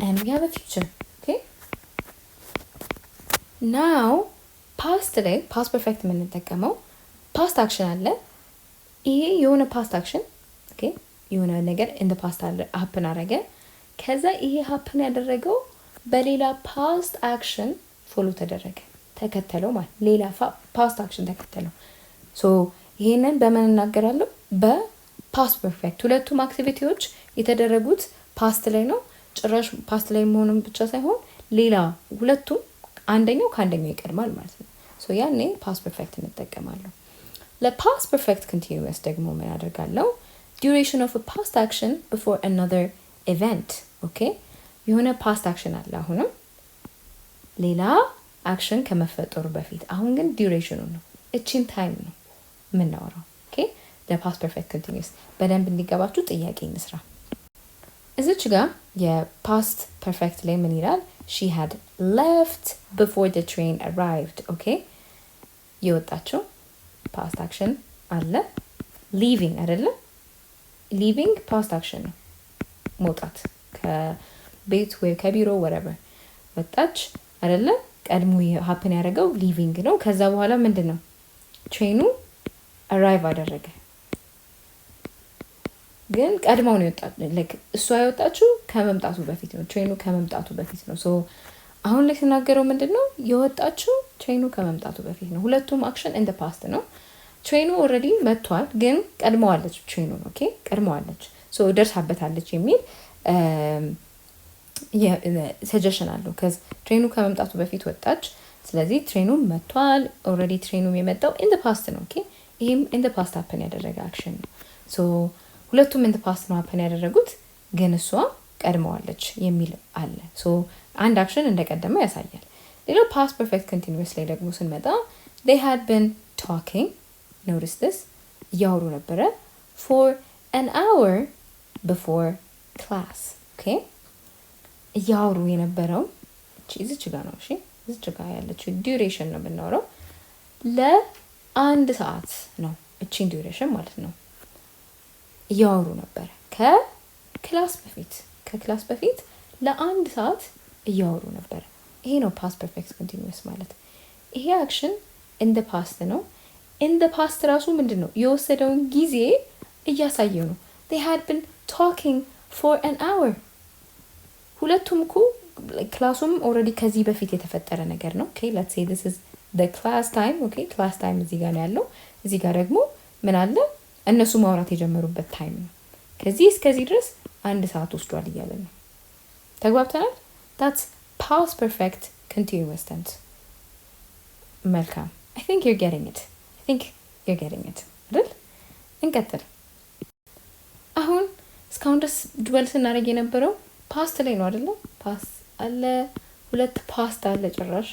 and we have a future okay። now past ላይ past perfect የምንጠቀመው past action አለ። ይሄ የሆነ past action okay የሆነ ነገር in the past happen አደረገ። ከዛ ይሄ happen ያደረገው በሌላ past action follow ተደረገ ተከተለው ማለት ሌላ past action ተከተለው። so ይሄንን በምን እናገራለሁ? በpast perfect። ሁለቱም አክቲቪቲዎች የተደረጉት past ላይ ነው። ጭራሽ past ላይ መሆኑን ብቻ ሳይሆን ሌላ ሁለቱም አንደኛው ከአንደኛው ይቀድማል ማለት ነው። so ያኔ past perfect እንጠቀማለሁ። ለፓስት ፐርፌክት ኮንቲኒዩስ ደግሞ ምን አደርጋለሁ? ዱሬሽን ኦፍ ፓስት አክሽን ቢፎር አናዘር ኢቨንት። ኦኬ የሆነ ፓስት አክሽን አለ አሁንም ሌላ አክሽን ከመፈጠሩ በፊት። አሁን ግን ዱሬሽኑ ነው እቺን ታይም ነው የምናወራው። ኦኬ ለፓስት ፐርፌክት ኮንቲኒዩስ በደንብ እንዲገባችሁ ጥያቄ እንስራ። እዚች ጋር የፓስት ፐርፌክት ላይ ምን ይላል? she had left before the train arrived። ኦኬ የወጣችው ፓስት አክሽን አለ leaving አይደለ? leaving ፓስት አክሽን ነው መውጣት ከቤት ወይ ከቢሮ whatever ወጣች አይደለ? ቀድሞ ሀፕን ያደረገው ሊቪንግ ነው። ከዛ በኋላ ምንድን ነው ትሬኑ አራይቭ አደረገ። ግን ቀድማው ነው የወጣችው። እሷ የወጣችው ከመምጣቱ በፊት ነው። ትሬኑ ከመምጣቱ በፊት ነው። ሶ አሁን ላይ ስናገረው ምንድን ነው የወጣችው ትሬኑ ከመምጣቱ በፊት ነው። ሁለቱም አክሽን ኢን ዘ ፓስት ነው። ትሬኑ ኦልሬዲ መጥቷል፣ ግን ቀድመዋለች ትሬኑ። ኦኬ ቀድመዋለች፣ ሶ ደርሳበታለች የሚል ሰጀሽን አለው። ከዚ ትሬኑ ከመምጣቱ በፊት ወጣች። ስለዚህ ትሬኑ መጥቷል። ኦልሬዲ ትሬኑ የመጣው ኢን ዘ ፓስት ነው። ኦኬ ይሄም ኢን ዘ ፓስት ሀፕን ያደረገ አክሽን ነው። ሶ ሁለቱም ኢን ዘ ፓስት ነው ሀፕን ያደረጉት፣ ግን እሷ ቀድመዋለች የሚል አለ። ሶ አንድ አክሽን እንደቀደመ ያሳያል። ሌላው ፓስት ፐርፌክት ኮንቲኒዩስ ላይ ደግሞ ስንመጣ they had been talking notice this እያወሩ ነበረ for an hour before class። ኦኬ እያወሩ የነበረው እዚች ጋር ነው። እሺ እዚች ጋር ያለችው ዱሬሽን ነው የምናወራው። ለአንድ ሰዓት ነው እቺን ዱሬሽን ማለት ነው። እያወሩ ነበረ ከክላስ በፊት ለአንድ ሰዓት እያወሩ ነበረ። ይሄ ነው ፓስት ፐርፌክት ኮንቲኒዩስ ማለት። ይሄ አክሽን ኢን ዘ ፓስት ነው። ኢን ዘ ፓስት ራሱ ምንድን ነው የወሰደውን ጊዜ እያሳየው ነው። they had been talking for an hour። ሁለቱም እኮ ክላሱም ኦልሬዲ ከዚህ በፊት የተፈጠረ ነገር ነው። ኦኬ let's say this is the class time። ኦኬ class time እዚህ ጋር ነው ያለው። እዚህ ጋር ደግሞ ምን አለ? እነሱ ማውራት የጀመሩበት ታይም ነው። ከዚህ እስከዚህ ድረስ አንድ ሰዓት ወስዷል እያለ ነው። ተግባብተናል? that's past perfect continuous tense። መልካም I think you're getting it አይደል? እንቀጥል። አሁን እስካሁን ድረስ ድወል ስናደርግ የነበረው ፓስት ላይ ነው አይደለ? ፓስት አለ፣ ሁለት ፓስት አለ ጭራሽ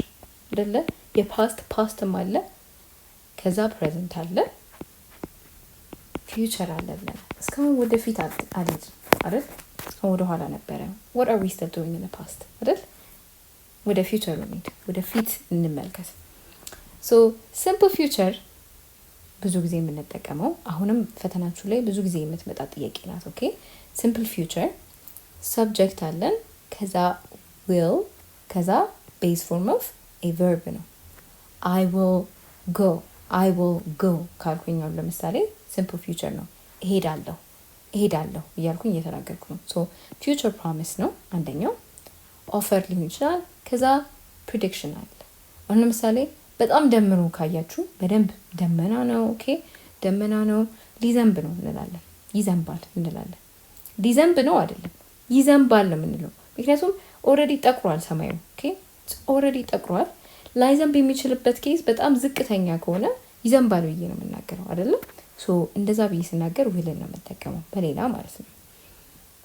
አይደለ? የፓስት ፓስትም አለ፣ ከዛ ፕሬዘንት አለ፣ ፊውቸር አለ ብለን እስካሁን ወደፊት አልሄድ አይደል? እስካሁን ወደ ኋላ ነበረ። what are we still doing in the past አይደል? ወደ ፊውቸር እንሂድ፣ ወደ ፊት እንመልከት። so simple future ብዙ ጊዜ የምንጠቀመው አሁንም ፈተናችሁ ላይ ብዙ ጊዜ የምትመጣ ጥያቄ ናት። ኦኬ simple future subject አለን፣ ከዛ will፣ ከዛ base form of a verb ነው። I will go ካልኩኝ ለምሳሌ simple future ነው። እሄዳለሁ እያልኩኝ እየተናገርኩ ነው። so future promise ነው አንደኛው። offer ሊሆን ይችላል። ከዛ prediction አለ። አሁን ለምሳሌ በጣም ደምሮ ካያችሁ በደንብ ደመና ነው። ኦኬ ደመና ነው፣ ሊዘንብ ነው እንላለን፣ ይዘንባል እንላለን። ሊዘንብ ነው አይደለም፣ ይዘንባል ነው የምንለው። ምክንያቱም ኦልሬዲ ጠቁሯል ሰማዩ። ኦኬ ኦልሬዲ ጠቁሯል። ላይዘንብ የሚችልበት ኬዝ በጣም ዝቅተኛ ከሆነ ይዘንባል ብዬ ነው የምናገረው አይደለም። ሶ እንደዛ ብዬ ስናገር ዊልን ነው የምጠቀመው በሌላ ማለት ነው።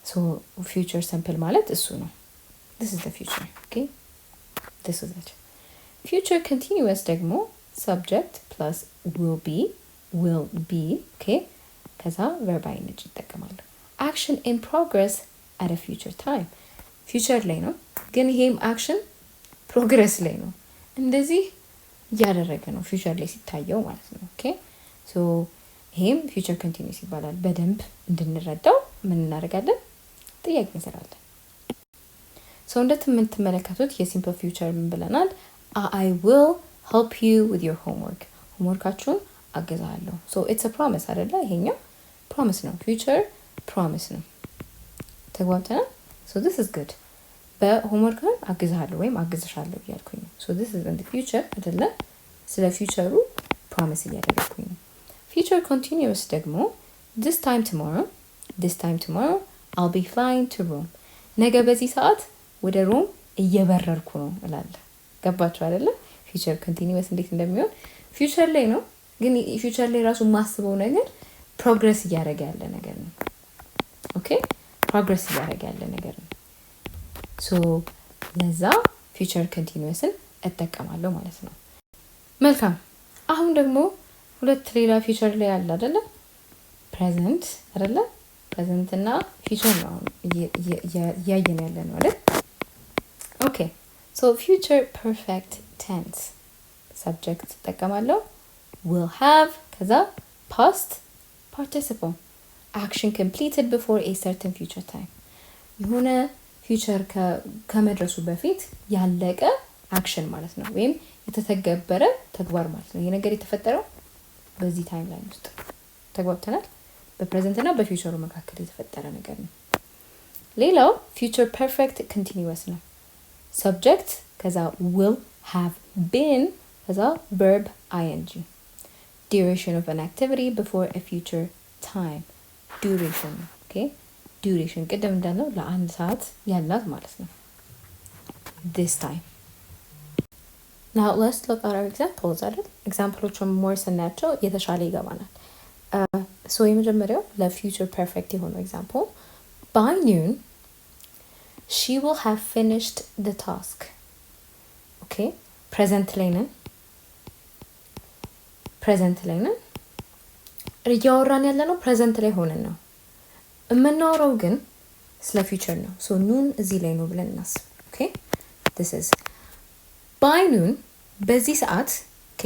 ሶ ፊውቸር ሲምፕል ማለት እሱ ነው። this is the future። ኦኬ this is it። future continuous ደግሞ subject plus will be ኦኬ ከዛ verb ing ይጠቀማሉ። action in progress at a future time future ላይ ነው፣ ግን ይሄም action progress ላይ ነው። እንደዚህ እያደረገ ነው future ላይ ሲታየው ማለት ነው። ኦኬ ሶ ይሄም future continuous ይባላል። በደንብ እንድንረዳው ምን እናደርጋለን? ጥያቄ እንሰራለን። ሶ እንደምትመለከቱት የሲምፕል future ምን ብለናል? I will help you with your homeworkአችሁን አግዛለሁ። so it's a promise አይደለ? ይሄኛው promise ነው፣ future promise ነው። ተግባብተናል? so this is good። በሆምወርክ አግዛለሁ ወይም አግዝሻለሁ እያልኩኝ ነው። so this is in the future አይደለ? ስለ ፊውቸሩ ፕሮሚስ እያደረኩኝ ነው። future continuous ደግሞ this time tomorrow I'll be flying to Rome። ነገ በዚህ ሰዓት ወደ ሮም እየበረርኩ ነው እላለሁ። ገባችሁ አይደለ? future continuous እንዴት እንደሚሆን future ላይ ነው፣ ግን ፊውቸር ላይ ራሱ ማስበው ነገር ፕሮግረስ እያደረገ ያለ ነገር ነው። ኦኬ ፕሮግረስ እያደረገ ያለ ነገር ነው። ሶ ለዛ ፊውቸር ኮንቲኒዩስን እጠቀማለሁ ማለት ነው። መልካም አሁን ደግሞ ሁለት ሌላ ፊውቸር ላይ አለ አይደለ? ፕሬዘንት አይደለ? ፕሬዘንት እና ፊውቸር ነው እያየን ያለ ነው አይደል? ኦኬ ሶ ፊውቸር ፐርፌክት ቴንስ ሰብጀክት እጠቀማለሁ will have ከዛ past participle action completed before a certain future time የሆነ ፊውቸር ከመድረሱ በፊት ያለቀ አክሽን ማለት ነው ወይም የተተገበረ ተግባር ማለት ነው። ይሄ ነገር የተፈጠረው በዚህ ታይም ላይን ውስጥ ተግባብተናል። በፕሬዘንት እና በፊውቸሩ መካከል የተፈጠረ ነገር ነው። ሌላው ፊውቸር ፐርፌክት ኮንቲኒዩስ ነው። ሰብጀክት ከዛ will have been ከዛ verb ing duration of an activity before a future time duration okay duration ቅድም እንዳለው ለአንድ ሰዓት ያላት ማለት ነው this time now let's look at our examples አይደል ኤግዛምፕሎቹን ሞር ስናያቸው የተሻለ ይገባናል so የመጀመሪያው ለfuture perfect የሆነው ኤግዛምፕል by noon she will have finished the task okay present ላይ ነን እያወራን ያለ ነው ፕሬዘንት ላይ ሆነን ነው የምናወራው ግን ስለ ፊውቸር ነው ሶ ኑን እዚህ ላይ ነው ብለን እናስብ ኦኬ this is by noon በዚህ ሰዓት ኦኬ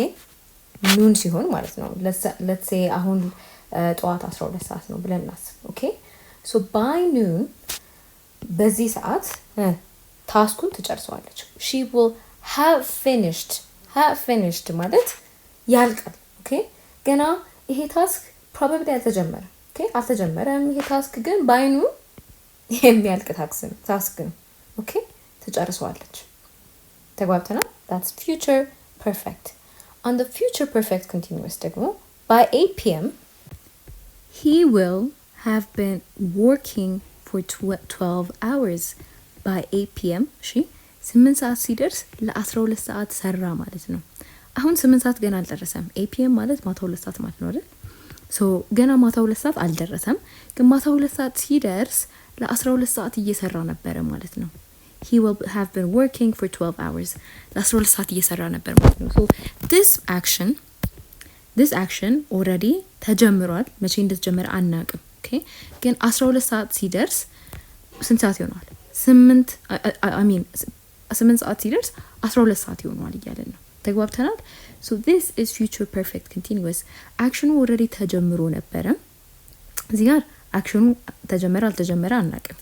ኑን ሲሆን ማለት ነው let's say አሁን ጠዋት 12 ሰዓት ነው ብለን እናስብ ኦኬ ሶ by noon በዚህ ሰዓት ታስኩን ትጨርሰዋለች she will have finished ማለት ያልቃል ኦኬ ገና ይሄ ታስክ ፕሮባብሊ አልተጀመረ ኦኬ አልተጀመረም ይሄ ታስክ ግን ባይኑ የሚያልቅ ታስክ ነው ኦኬ ትጨርሰዋለች ተግባብተናል that's future perfect on the future perfect continuous ደግሞ by 8 p.m. he will have been working for 12 hours by 8 p.m. እሺ 8 ሰዓት ሲደርስ ለ12 ሰዓት ሰራ ማለት ነው አሁን 8 ሰዓት ገና አልደረሰም 8 p.m. ማለት ማታ 2 ሰዓት ማለት ነው አይደል ሶ ገና ማታ 2 ሰዓት አልደረሰም ግን ማታ 2 ሰዓት ሲደርስ ለ12 ሰዓት እየሰራ ነበር ማለት ነው he will have been working for 12 hours ለ12 ሰዓት እየሰራ ነበር ማለት ነው so this action already ተጀምሯል መቼ እንደተጀመረ አናውቅም ኦኬ ግን 12 ሰዓት ሲደርስ ስንት ሰዓት ይሆናል 8 ሰዓት ሲደርስ 12 ሰዓት ይሆናል እያለን ነው ተግባብተናል so this is future perfect continuous አክሽኑ already ተጀምሮ ነበረ እዚህ ጋር አክሽኑ ተጀመረ አልተጀመረ አናውቅም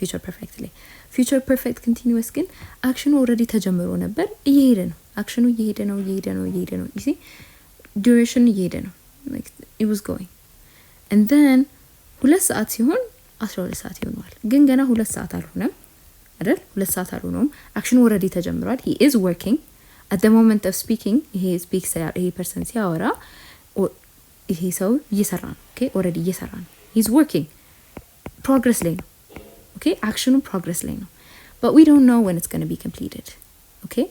future perfect continuous ግን አክሽኑ already ተጀምሮ ነበር እየሄደ ነው አክሽኑ እየሄደ ነው you see duration እየሄደ ነው like it was going and then 2 ሰዓት ሲሆን 12 ሰዓት ይሆናል ግን ገና 2 ሰዓት አልሆነም አይደል 2 ሰዓት አልሆነም አክሽኑ already ተጀምሯል he is working at the moment of speaking he person ሲያወራ ይሄ ሰው እየሰራ ነው okay already እየሰራ ነው he's working progress ላይ ነው okay አክሽኑ progress ላይ ነው but we don't know when it's going to be completed okay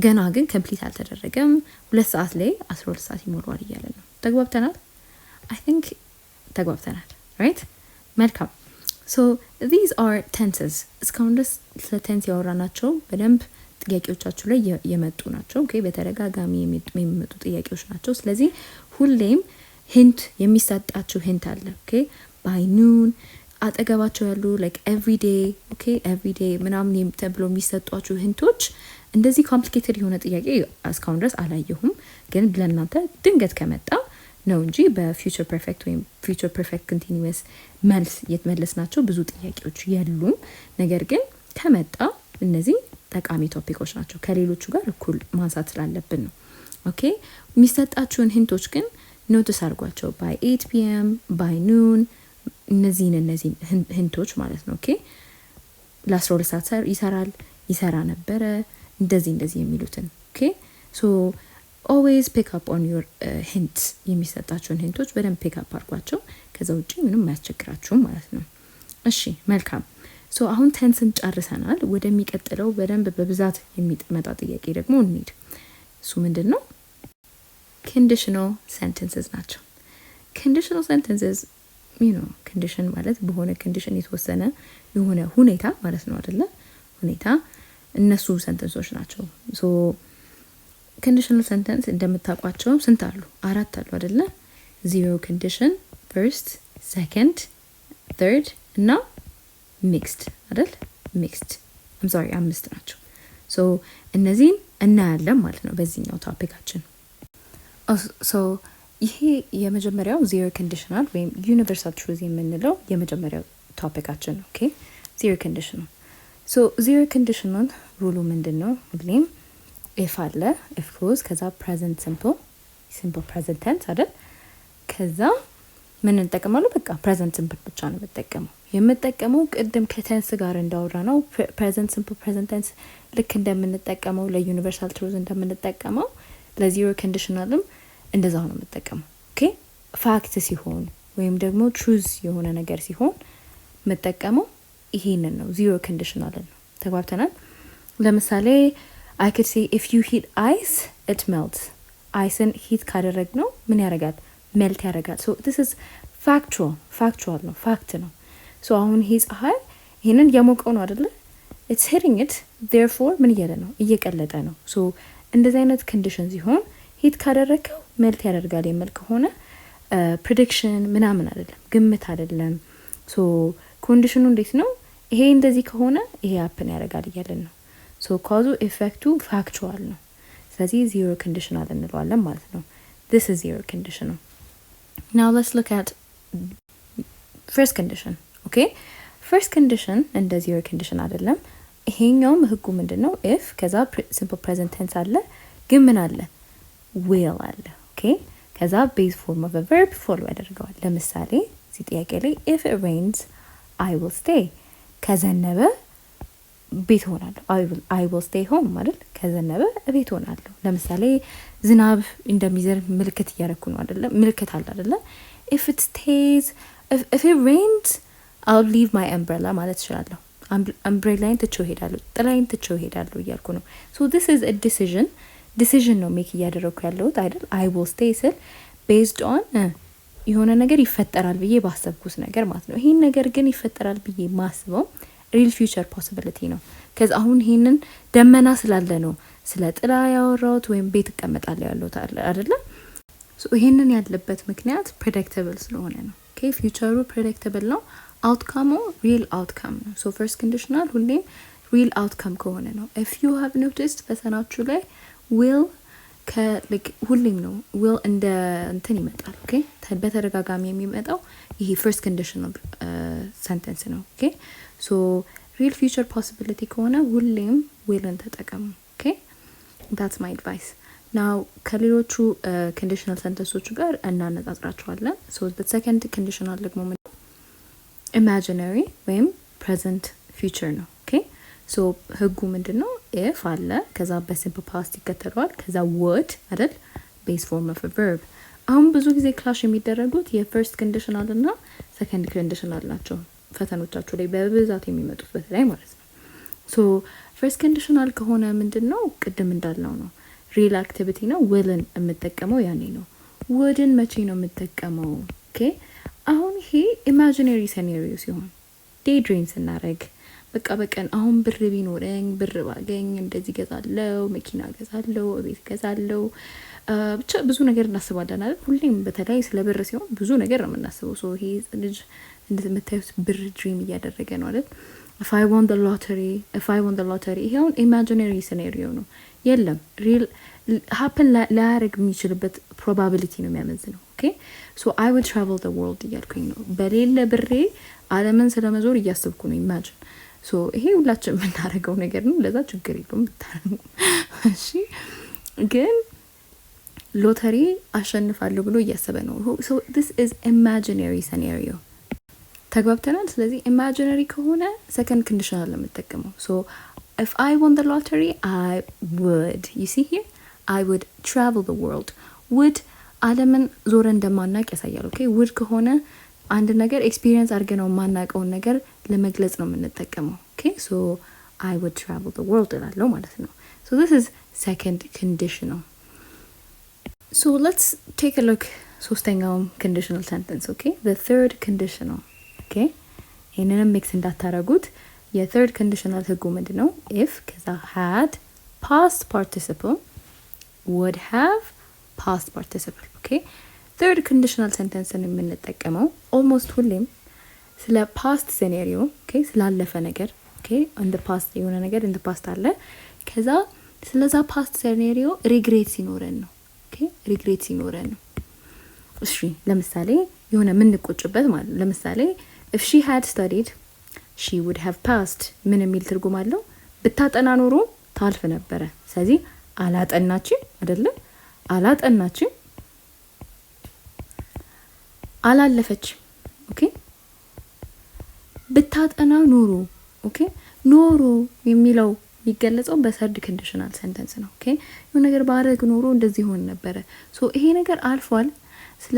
ገና ግን complete አልተደረገም 2 ሰዓት ላይ 12 ሰዓት ይሞላዋል እያለ ነው ተግባብተናል I think ተግባብተናል right መልካም so these are tenses እስካሁን ድረስ ስለ tense ያወራናቸው በደንብ ጥያቄዎቻችሁ ላይ የመጡ ናቸው ኦኬ በተደጋጋሚ የሚመጡ ጥያቄዎች ናቸው ስለዚህ ሁሌም ሂንት የሚሰጣችሁ ሂንት አለ ኦኬ by noon አጠገባቸው ያሉ like every day ምናምን ተብሎ የሚሰጧችሁ ሂንቶች እንደዚህ ኮምፕሊኬትድ የሆነ ጥያቄ እስካሁን ድረስ አላየሁም ግን ለእናንተ ድንገት ከመጣ ነው እንጂ በfuture perfect ወይም future perfect continuous መልስ የተመለስናቸው ብዙ ጥያቄዎች የሉም ነገር ግን ከመጣ እነዚህ ጠቃሚ ቶፒኮች ናቸው ከሌሎቹ ጋር እኩል ማንሳት ስላለብን ነው ኦኬ የሚሰጣችሁን ሂንቶች ግን ኖቲስ አድርጓቸው by 8 p.m. by noon እነዚህን ሂንቶች ማለት ነው ኦኬ ለ12 ሰዓት ይሰራ ነበረ እንደዚህ የሚሉትን ኦኬ so always pick up on your hints የሚሰጣችሁን ሂንቶች በደንብ pick up አድርጓቸው ከዛ ውጪ ምንም አያስቸግራችሁም ማለት ነው እሺ መልካም so አሁን ቴንስን ጨርሰናል ወደሚቀጥለው በደንብ በብዛት የሚመጣ ጥያቄ ደግሞ እንሂድ እሱ ምንድነው ኮንዲሽናል ሴንተንስስ ናቸው። ኮንዲሽናል ሴንተንስስ ኮንዲሽን ማለት በሆነ ኮንዲሽን የተወሰነ የሆነ ሁኔታ ማለት ነው አይደለ? ሁኔታ እነሱ ሰንተንሶች ናቸው። ሶ ኮንዲሽናል ሴንተንስ እንደምታውቋቸው ስንት አሉ? 4 አሉ አይደለ? ዚሮ ኮንዲሽን፣ ፈርስት፣ ሰከንድ፣ ተርድ እና ሚክስድ አይደል? ሚክስድ ሶሪ 5 ናቸው። ሶ እነዚህን እናያለን ማለት ነው በዚህኛው ቶፒካችን። ሶ ይሄ የመጀመሪያው ዚሮ ኮንዲሽናል ወይም ዩኒቨርሳል ትሩዝ የምንለው የመጀመሪያው ቶፒካችን ነው። ኦኬ ዚሮ ኮንዲሽናል። ሶ ዚሮ ኮንዲሽናል ሩሉ ምንድን ነው? ሁሌም ኢፍ አለ ኢፍ ክሎዝ፣ ከዛ ፕሬዘንት ሲምፕል ፕሬዘንት ቴንስ አይደል? ከዛ ምን እንጠቀማለሁ? በቃ ፕሬዘንት ሲምፕል ብቻ ነው የምጠቀመው ቅድም ከቴንስ ጋር እንዳወራ ነው። ፕሬዘንት ሲምፕል ፕሬዘንት ቴንስ ልክ እንደምንጠቀመው ለዩኒቨርሳል ትሩዝ እንደምንጠቀመው ለዚሮ ኮንዲሽናልም እንደዛው ነው የምጠቀመው። ኦኬ ፋክት ሲሆን ወይም ደግሞ ትሩዝ የሆነ ነገር ሲሆን የምጠቀመው ይሄንን ነው፣ ዚሮ ኮንዲሽናልን ነው። ተግባብተናል? ለምሳሌ I could say if you heat ice it melts። አይስን ሂት ካደረግ ነው ምን ያደርጋል? ሜልት ያደርጋል። so this is factual ነው፣ ፋክት ነው። so አሁን ይሄ ፀሐይ ይሄንን የሞቀው ነው አይደለ? it's hitting it therefore ምን እያለ ነው? እየቀለጠ ነው። so እንደዚህ አይነት ኮንዲሽን ሲሆን ሂት ካደረከው ሜልት ያደርጋል የሚል ከሆነ ፕሬዲክሽን ምናምን አይደለም፣ ግምት አይደለም። ሶ ኮንዲሽኑ እንዴት ነው? ይሄ እንደዚህ ከሆነ ይሄ አፕን ያደርጋል እያለን ነው። ሶ ካዙ ኢፌክቱ ፋክቹዋል ነው። ስለዚህ ዚሮ ኮንዲሽናል እንለዋለን ማለት ነው። this is zero conditional. now let's look at first condition. okay first condition እንደ ዚሮ ኮንዲሽን አይደለም። ይሄኛውም ህጉ ምንድነው? if ከዛ simple present tense አለ፣ ግን ምን አለ? will አለ። ኦኬ ከዛ ቤዝ ፎርም ኦፍ ቨርብ ፎሎ ያደርገዋል። ለምሳሌ እዚህ ጥያቄ ላይ if it rains I will stay፣ ከዘነበ ቤት ሆናለሁ። I will stay home ማለት ከዘነበ ቤት ሆናለሁ። ለምሳሌ ዝናብ እንደሚዘንብ ምልክት እያደረኩ ነው አይደለ? ምልክት አለ አይደለ? if it rains I'll leave my umbrella ማለት እችላለሁ። umbrella ትቼው ሄዳለሁ፣ ጥላዬን ትቼው ሄዳለሁ እያልኩ ነው። so this is a decision ነው ሜክ እያደረኩ ያለሁት አይደል? I will stay ስል based on የሆነ ነገር ይፈጠራል ብዬ ባሰብኩት ነገር ማለት ነው። ይሄን ነገር ግን ይፈጠራል ብዬ ማስበው ሪል ፊውቸር ፖሲቢሊቲ ነው። ከዛ አሁን ይሄንን ደመና ስላለ ነው ስለ ጥላ ያወራሁት ወይም ቤት እቀመጣለሁ ያለሁት አይደለ? ሶ ይሄንን ያለበት ምክንያት ፕሬዲክተብል ስለሆነ ነው። ኦኬ ፊውቸሩ ፕሬዲክተብል ነው፣ አውትካሙ ሪል አውትካም ነው። ሶ ፈርስት ኮንዲሽናል ሁሌም ሪል አውትካም ከሆነ ነው። if you have noticed ፈተናችሁ ላይ will ሁሌም ነው will እንደ እንትን ይመጣል። ኦኬ በተደጋጋሚ የሚመጣው ይሄ ፈርስት ኮንዲሽናል ሰንተንስ ነው። ኦኬ ሶ ሪል ፊውቸር ፖሲቢሊቲ ከሆነ ሁሌም willን ተጠቀሙ። ኦኬ that's my advice. now ከሌሎቹ ኮንዲሽናል ሰንተንሶቹ ጋር እናነጻጽራቸዋለን። so the second conditional ደግሞ imaginary ወይም present future ነው። ኦኬ ሶ ህጉ ምንድነው? if አለ ከዛ በሲምፕል ፓስት ይከተለዋል፣ ከዛ would አይደል? ቤዝ ፎርም ኦፍ verb። አሁን ብዙ ጊዜ ክላሽ የሚደረጉት የፈርስት ኮንዲሽናል እና ሰከንድ ኮንዲሽናል ናቸው ፈተኖቻችሁ ላይ በብዛት የሚመጡት በተለይ ማለት ነው። ሶ ፈርስት ኮንዲሽናል ከሆነ ምንድነው? ቅድም እንዳልነው ነው ሪል አክቲቪቲ ነው። willን የምጠቀመው ያኔ ነው። wouldን መቼ ነው የምጠቀመው? ኦኬ አሁን ይሄ ኢማጂነሪ ሴናሪዮ ሲሆን ዴይ ድሪም ስናደርግ በቃ በቀን አሁን ብር ቢኖረኝ ብር ባገኝ እንደዚህ ገዛለው፣ መኪና ገዛለው፣ ቤት ገዛለው፣ ብቻ ብዙ ነገር እናስባለን አይደል? ሁሌም በተለይ ስለ ብር ሲሆን ብዙ ነገር ነው የምናስበው። ሶ ይሄ ልጅ እንደምታዩት ብር ድሪም እያደረገ ነው አይደል? if I won the lottery ይሄ አሁን ኢማጂነሪ ሴናሪዮ ነው። የለም ሪል happen ላያደርግ የሚችልበት ፕሮባቢሊቲ ነው የሚያመዝነው። ኦኬ ሶ I would travel the world እያልኩኝ ነው። በሌለ ብሬ ዓለምን ስለመዞር እያስብኩ ነው። ኢማጂን ሶ ይሄ ሁላችን የምናደርገው ነገር ነው። ለዛ ችግር የለውም ብታረጉ። እሺ ግን ሎተሪ አሸንፋለሁ ብሎ እያሰበ ነው። so this is imaginary scenario። ተግባብተናል? ስለዚህ ኢማጂነሪ ከሆነ ሰከንድ ኮንዲሽናል ነው የምጠቀመው። so if I won the lottery I would, you see here I would travel the world። would ዓለምን ዞረ እንደማናቅ ያሳያል። ኦኬ would ከሆነ አንድ ነገር ኤክስፒሪየንስ አድርገነው ማናቀውን ነገር ለመግለጽ ነው የምንጠቀመው። ኦኬ so I would travel the world እላለሁ ማለት ነው። so this is second conditional። So let's take a look ሶስተኛውም conditional sentence. Okay, the third conditional. Okay, ይህንንም ሚክስ እንዳታረጉት። የthird conditional ህጉ ምንድን ነው? if ከዛ had past participle would have past participle. Okay, third conditional sentence የምንጠቀመው almost ሁሌም ስለ past scenario, okay, ስላለፈ ነገር, okay, in the past የሆነ ነገር in the past አለ፣ ከዛ ስለዛ past scenario regret ሲኖረን ነው። okay, regret ሲኖረን ነው። እሺ ለምሳሌ የሆነ የምንቆጭበት ማለት ለምሳሌ if she had studied she would have passed ምን የሚል ትርጉም አለው? ብታጠና ኖሮ ታልፍ ነበረ። ስለዚህ አላጠናችም አይደለ? አላጠናችም፣ አላለፈች። ኦኬ ብታጠና ኖሮ። ኦኬ ኖሮ የሚለው የሚገለጸው በሰርድ ኮንዲሽናል ሴንተንስ ነው። ኦኬ የሆነ ነገር ባረግ ኖሮ እንደዚህ ሆን ነበረ። ሶ ይሄ ነገር አልፏል። ስለ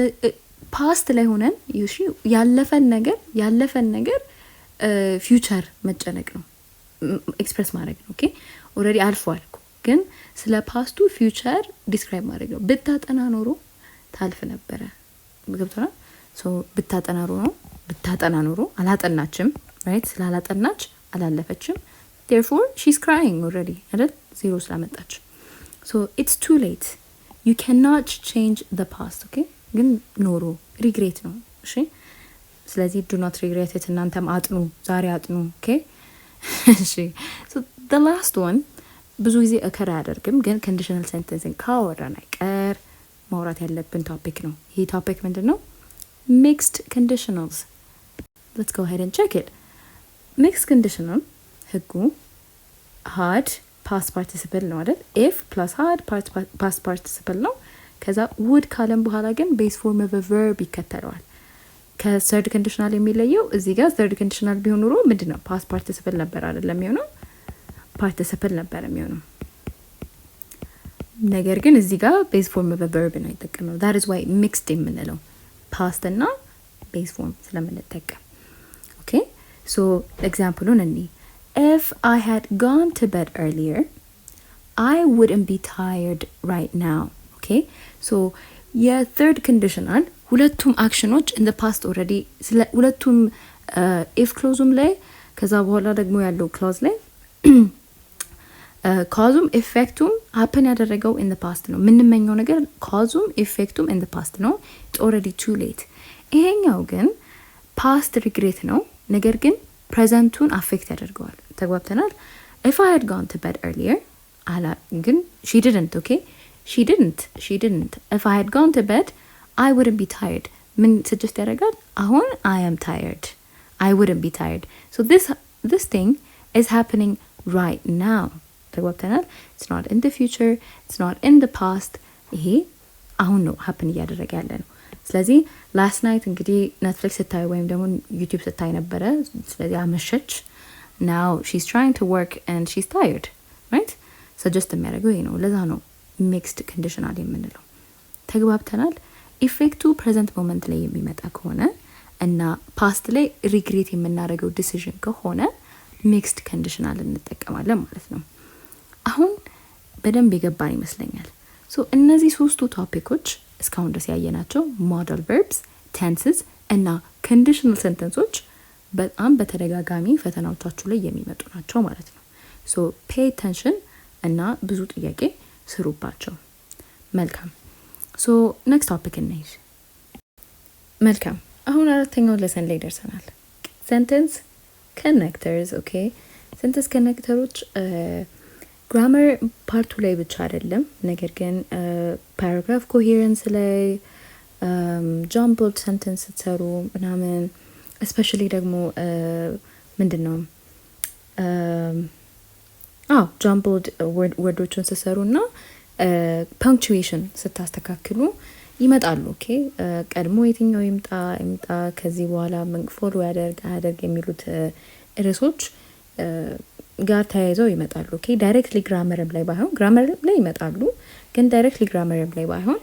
ፓስት ላይ ሆነን ያለፈን ነገር ፊውቸር መጨነቅ ነው፣ ኤክስፕረስ ማድረግ ነው። ኦኬ ኦልሬዲ አልፏል ግን ስለ ፓስቱ ፊውቸር ዲስክራይብ ማድረግ ነው። ብታጠና ኖሮ ታልፍ ነበረ። ገብቶናል? ሶ ብታጠና ኖሮ አላጠናችም፣ ራይት? ስላላጠናች አላለፈችም። therefore she's crying already አይደል? ዜሮ ስላመጣች። so it's too late, you cannot change the past. okay ግን ኖሮ ሪግሬት ነው። እሺ ስለዚህ do not regret it። እናንተም አጥኑ፣ ዛሬ አጥኑ። okay እሺ so the last one ብዙ ጊዜ እከራ አያደርግም፣ ግን conditional sentencing ካወራን አይቀር ማውራት ያለብን ቶፒክ ነው። ይሄ ቶፒክ ምንድን ነው? mixed conditionals. let's go ahead and check it. mixed conditional ህጉ had past participle ነው አይደል? if plus had past participle ነው። ከዛ would ካለም በኋላ ግን base form of a verb ይከተለዋል። ከthird conditional የሚለየው እዚህ ጋር third conditional ቢሆን ኖሮ ምንድነው? past participle ነበር አይደለም የሚሆነው? participle ነበር የሚሆነው። ነገር ግን እዚህ ጋር base form of a verb ነው የተጠቀመው። that is why mixed የምንለው past እና base form ስለምንጠቀም። okay so example-ን እኔ if I had gone to bed earlier I wouldn't be tired right now. okay so የthird conditional ሁለቱም አክሽኖች in the past already ሁለቱም if clause ላይ ከዛ በኋላ ደግሞ ያለው clause ላይ cause-ም effect-ም happen ያደረገው in the past ነው። ምንመኘው ነገር cause-ም effect-ም in the past ነው። it's already too late። ይሄኛው ግን past regret ነው፣ ነገር ግን present-ቱን affect ያደርገዋል። ተግባብተናል? if I had gone to bed earlier ግን she didn't. okay she didn't. if I had gone to bed I wouldn't be tired. ምን suggest ያደርጋል? አሁን I am tired, I wouldn't be tired. so this thing is happening right now. ተግባብተናል? it's not in the future, it's not in the past. ይሄ አሁን ነው happen እያደረገ ያለ ነው። ስለዚህ last night እንግዲህ ኔትፍሊክስ ስታይ ወይም ደግሞ ዩቲዩብ ስታይ ነበረ። ስለዚህ አመሸች። now she's trying to work and she's tired, right? suggest የሚያደርገው ይሄ ነው። ለዛ ነው mixed conditional የምንለው። ተግባብተናል? ኢፌክቱ ፕሬዘንት ሞመንት ላይ የሚመጣ ከሆነ እና ፓስት ላይ ሪግሬት የምናደርገው ዲሲዥን ከሆነ ሚክስድ ኮንዲሽናል እንጠቀማለን ማለት ነው። አሁን በደንብ የገባን ይመስለኛል። ሶ እነዚህ ሶስቱ ቶፒኮች እስካሁን ድረስ ያየናቸው ሞዳል ቨርብስ፣ ቴንስስ እና ኮንዲሽናል ሴንተንሶች በጣም በተደጋጋሚ ፈተናዎቻችሁ ላይ የሚመጡ ናቸው ማለት ነው። ሶ ፔይ አቴንሽን እና ብዙ ጥያቄ ስሩባቸው። መልካም። ሶ ኔክስት ቶፒክ እንሂድ። መልካም። አሁን አራተኛው ሌሰን ላይ ደርሰናል። ሴንተንስ ኮኔክተርስ። ኦኬ ሴንተንስ ኮኔክተሮች ግራመር ፓርቱ ላይ ብቻ አይደለም፣ ነገር ግን ፓራግራፍ ኮሄረንስ ላይ ጃምፕልድ ሴንተንስ ስትሰሩ ምናምን እስፔሻሊ ደግሞ ምንድን ነው ጃምፕልድ ወርዶችን ስትሰሩ እና ፐንክቹዌሽን ስታስተካክሉ ይመጣሉ። ኦኬ ቀድሞ የትኛው ይምጣ ከዚህ በኋላ ፎሎ ያደርግ የሚሉት ርዕሶች ጋር ተያይዘው ይመጣሉ። ኦኬ ዳይሬክትሊ ግራመርም ላይ ባይሆን ግራመርም ላይ ይመጣሉ፣ ግን ዳይሬክትሊ ግራመርም ላይ ባይሆን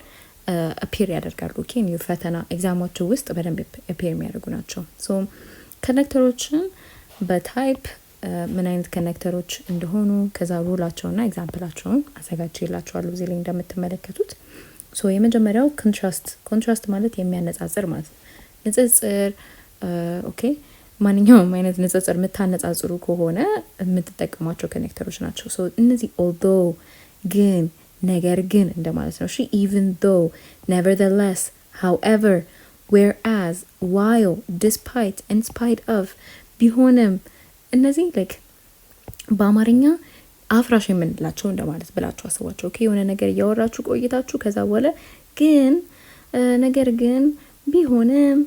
አፒር ያደርጋሉ። ኦኬ ኒው ፈተና ኤግዛማችሁ ውስጥ በደንብ አፒር የሚያደርጉ ናቸው። ሶ ኮኔክተሮችን በታይፕ ምን አይነት ኮኔክተሮች እንደሆኑ ከዛ ሩላቸውና ኤግዛምፕላቸውን አዘጋጅቼላችኋለሁ እዚህ ላይ እንደምትመለከቱት። ሶ የመጀመሪያው ኮንትራስት ማለት የሚያነጻጽር ማለት ነው። ንጽጽር ኦኬ ማንኛውም አይነት ንጽጽር የምታነጻጽሩ ከሆነ የምትጠቀሟቸው ኮኔክተሮች ናቸው። ሶ እነዚህ although ግን ነገር ግን እንደማለት ነው። እሺ even though nevertheless however whereas while despite in spite of ቢሆንም እነዚህ ላይክ በአማርኛ አፍራሽ የምንላቸው እንደማለት ብላችሁ አስቧቸው። ኦኬ የሆነ ነገር እያወራችሁ ቆይታችሁ ከዛ በኋላ ግን ነገር ግን ቢሆንም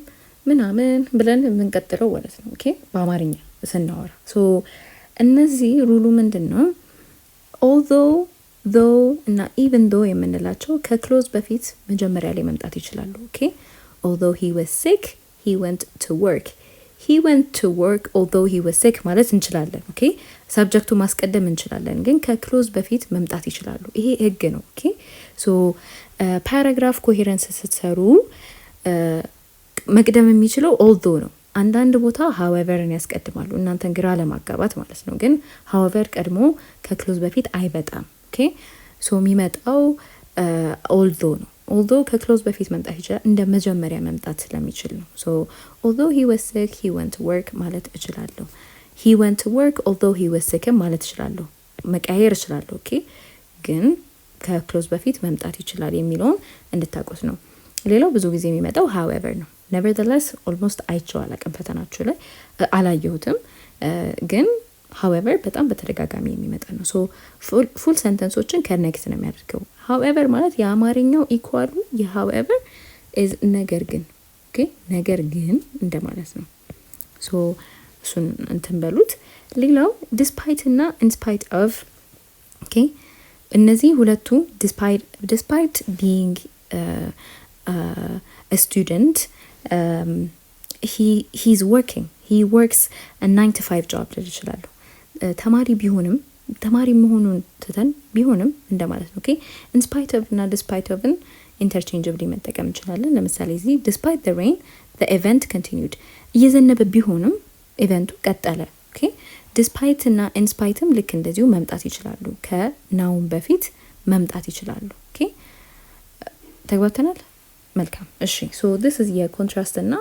ምናምን ብለን የምንቀጥለው ማለት ነው። ኦኬ በአማርኛ ስናወራ ሶ እነዚህ ሩሉ ምንድን ነው? although though እና even though የምንላቸው ከክሎዝ በፊት መጀመሪያ ላይ መምጣት ይችላሉ። ኦኬ although he was sick he went to work he went to work although he was sick ማለት እንችላለን። ኦኬ ሰብጀክቱ ማስቀደም እንችላለን፣ ግን ከክሎዝ በፊት መምጣት ይችላሉ። ይሄ ህግ ነው። ኦኬ ሶ ፓራግራፍ ኮሄረንስ ስትሰሩ መቅደም የሚችለው although ነው። አንዳንድ ቦታ howeverን ያስቀድማሉ እናንተን ግራ ለማጋባት ማለት ነው። ግን however ቀድሞ ከክሎዝ በፊት አይመጣም። ኦኬ ሶ የሚመጣው although ነው። although ከክሎዝ በፊት መምጣት ይችላል እንደ መጀመሪያ መምጣት ስለሚችል ነው። ሶ although he was sick he went to work ማለት እችላለሁ። he went to work although he was sick ማለት እችላለሁ። መቀየር እችላለሁ። ኦኬ ግን ከክሎዝ በፊት መምጣት ይችላል የሚለውን እንድታውቁት ነው። ሌላው ብዙ ጊዜ የሚመጣው however ነው። nevertheless almost አይቼው አላውቅም ፈተናችሁ ላይ አላየሁትም፣ ግን however በጣም በተደጋጋሚ የሚመጣ ነው። ሶ ፉል ሰንተንሶችን ከኔክት ነው የሚያደርገው። however ማለት የአማርኛው ኢኳሉ የhowever is ነገር ግን ኦኬ ነገር ግን እንደማለት ነው። ሶ እሱን እንትን በሉት። ሌላው despite እና in spite of ኦኬ እነዚህ ሁለቱ despite being a student he's working he works a 9 to 5 job ልል እችላለሁ። ተማሪ ቢሆንም ተማሪ መሆኑን ትተን ቢሆንም እንደማለት ነው። ኦኬ in spite of እና despite ofን interchangeably መጠቀም እንችላለን። ለምሳሌ እዚህ despite the rain the event continued እየዘነበ ቢሆንም ኢቨንቱ ቀጠለ። ኦኬ despite እና in spiteም ልክ እንደዚሁ መምጣት ይችላሉ። ከናውን በፊት መምጣት ይችላሉ። ኦኬ ተግባብተናል? መልካም እሺ ሶ this is የኮንትራስት እና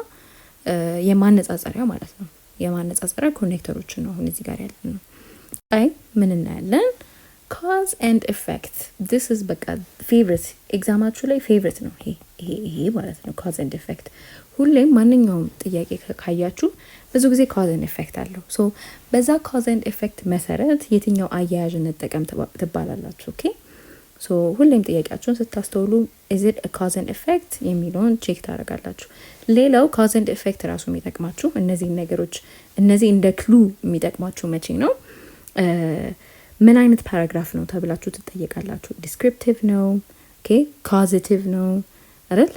የማነጻጸሪያ ማለት ነው። የማነጻጸሪያ ኮኔክተሮችን ነው አሁን እዚህ ጋር ያለን ነው። አይ ምን እናያለን? cause and effect this is በቃ ፌቨሪት ኤግዛማችሁ ላይ ፌቨሪት ነው ይሄ ማለት ነው። cause and effect ሁሌም ማንኛውም ጥያቄ ካያችሁ ብዙ ጊዜ cause and effect አለው። ሶ በዛ cause and effect መሰረት የትኛው አያያዥ እንጠቀም ትባላላችሁ። ኦኬ ሶ ሁሌም ጥያቄያችሁን ስታስተውሉ is it a cause and effect የሚለውን ቼክ ታደርጋላችሁ። ሌላው cause and effect ራሱ የሚጠቅማችሁ እነዚህ ነገሮች እነዚህ እንደ ክሉ የሚጠቅማችሁ መቼ ነው? ምን አይነት ፓራግራፍ ነው ተብላችሁ ትጠየቃላችሁ። ዲስክሪፕቲቭ ነው ኦኬ ካዚቲቭ ነው አይደል?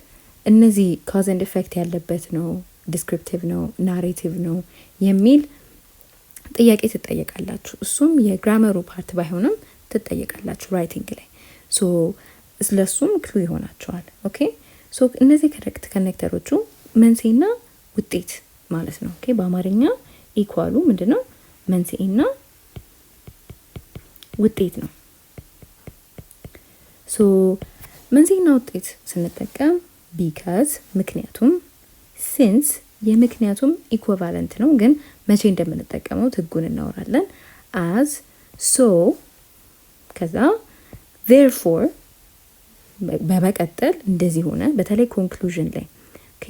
እነዚህ cause and effect ያለበት ነው፣ ዲስክሪፕቲቭ ነው፣ ናሬቲቭ ነው የሚል ጥያቄ ትጠየቃላችሁ። እሱም የግራመሩ ፓርት ባይሆንም ትጠየቃላችሁ ራይቲንግ ላይ። ሶ ስለሱም ክሉ ይሆናቸዋል። ኦኬ ሶ እነዚህ ኮኔክተሮቹ መንስኤና ውጤት ማለት ነው። ኦኬ በአማርኛ ኢኳሉ ምንድነው? መንስኤና ውጤት ነው። ሶ መንስኤና ውጤት ስንጠቀም ቢካዝ ምክንያቱም፣ ሲንስ የምክንያቱም ኢኩቫለንት ነው፣ ግን መቼ እንደምንጠቀመው ህጉን እናወራለን። አዝ ሶ ከዛ therefore በመቀጠል እንደዚህ ሆነ። በተለይ ኮንክሉዥን ላይ ኦኬ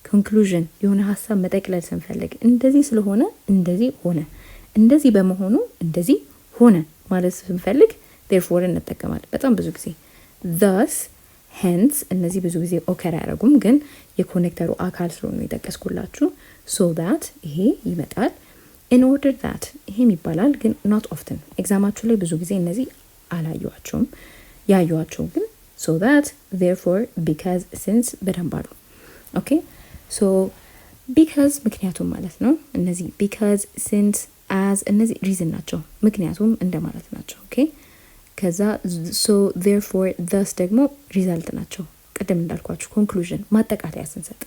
ኮንክሉዥን የሆነ ሀሳብ መጠቅለል ስንፈልግ እንደዚህ ስለሆነ እንደዚህ ሆነ፣ እንደዚህ በመሆኑ እንደዚህ ሆነ ማለት ስንፈልግ therefore እንጠቀማለን በጣም ብዙ ጊዜ። thus hence እነዚህ ብዙ ጊዜ ኦከር አያደርጉም፣ ግን የኮኔክተሩ አካል ስለሆኑ የጠቀስኩላችሁ። so that ይሄ ይመጣል። in order that ይሄም ይባላል፣ ግን not often ኤግዛማችሁ ላይ ብዙ ጊዜ እነዚህ አላየዋቸውም። ያዩዋቸው ግን so that therefore because since በደንብ አሉ። ኦኬ ሶ because ምክንያቱም ማለት ነው። እነዚህ because since as እነዚህ ሪዝን ናቸው፣ ምክንያቱም እንደማለት ናቸው። ኦኬ ከዛ so therefore thus ደግሞ ሪዛልት ናቸው። ቅድም እንዳልኳችሁ ኮንክሉዥን ማጠቃለያ ስንሰጥ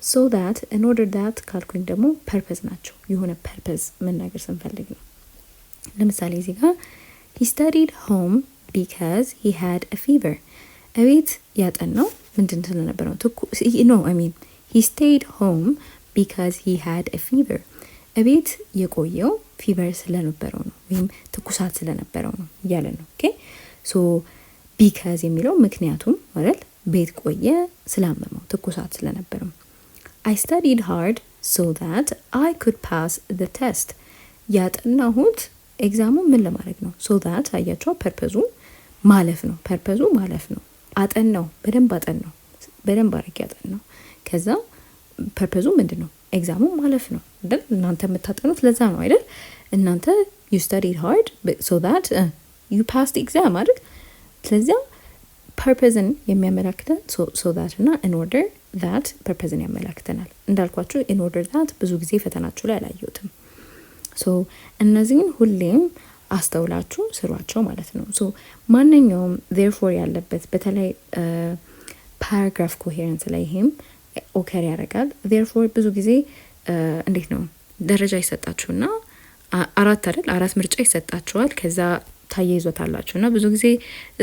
so that in order that ካልኩኝ ደግሞ ፐርፐዝ ናቸው። የሆነ ፐርፐዝ መናገር ስንፈልግ ነው። ለምሳሌ እዚህ ጋር he studied home because he had a fever እቤት ያጠናው ምንድን ስለነበረ ነው? he stayed home because he had a fever። እቤት የቆየው ፊቨር ስለነበረው ነው ወይም ትኩሳት ስለነበረው ነው እያለ ነው። ኦኬ ሶ ቢካዝ የሚለው ምክንያቱም አይደል ቤት ቆየ ስላመመው ትኩሳት ስለነበረው። I studied hard so that I could pass the test። ያጠናሁት ኤግዛሙ ምን ለማድረግ ነው? so that አያቸው ፐርፐዙ ማለፍ ነው። ፐርፐዙ ማለፍ ነው። አጠናው በደንብ አድርጌ አጠናው። ከዛ ፐርፐዙ ምንድን ነው? ኤግዛሙ ማለፍ ነው አይደል? እናንተ የምታጠኑት ለዛ ነው አይደል? እናንተ you studied hard so that you passed the exam አይደል? ስለዚህ ፐርፐዝን የሚያመላክተን so that እና in order that ፐርፐዝን ያመላክተናል። እንዳልኳችሁ in order that ብዙ ጊዜ ፈተናችሁ ላይ አላየሁትም። ሶ እነዚህን ሁሌም አስተውላችሁ ስሯቸው ማለት ነው። ሶ ማንኛውም therefore ያለበት በተለይ ፓራግራፍ ኮሄረንስ ላይ ይሄም ኦከር ያደርጋል። therefore ብዙ ጊዜ እንዴት ነው ደረጃ ይሰጣችሁና አራት ምርጫ ይሰጣችኋል። ከዛ ታያይዞታላችሁ እና ብዙ ጊዜ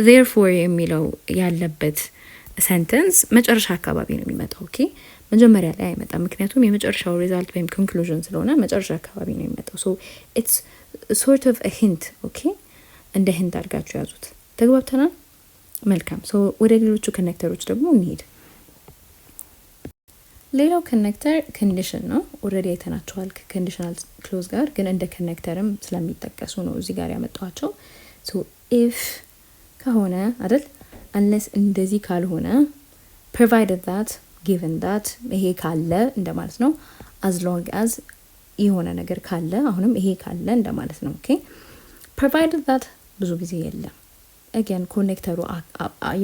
therefore የሚለው ያለበት ሰንተንስ መጨረሻ አካባቢ ነው የሚመጣው። ኦኬ መጀመሪያ ላይ አይመጣም። ምክንያቱም የመጨረሻው ሪዛልት ወይም ኮንክሉዥን ስለሆነ መጨረሻ አካባቢ ነው የሚመጣው። ሶ ኢትስ ሶርት ኦፍ አ ሂንት። ኦኬ እንደ ሂንት አድርጋችሁ ያዙት። ተግባብተናል? መልካም። ሶ ወደ ሌሎቹ ኮኔክተሮች ደግሞ እንሂድ። ሌላው ኮኔክተር ኮንዲሽን ነው። ኦልሬዲ አይተናቸዋል ከኮንዲሽናል ክሎዝ ጋር፣ ግን እንደ ኮኔክተርም ስለሚጠቀሱ ነው እዚህ ጋር ያመጣኋቸው። ሶ ኢፍ ከሆነ አይደል unless እንደዚህ ካልሆነ provided that given that ይሄ ካለ እንደማለት ነው። as long as የሆነ ነገር ካለ አሁንም ይሄ ካለ እንደማለት ነው። ኦኬ provided that ብዙ ጊዜ የለም። again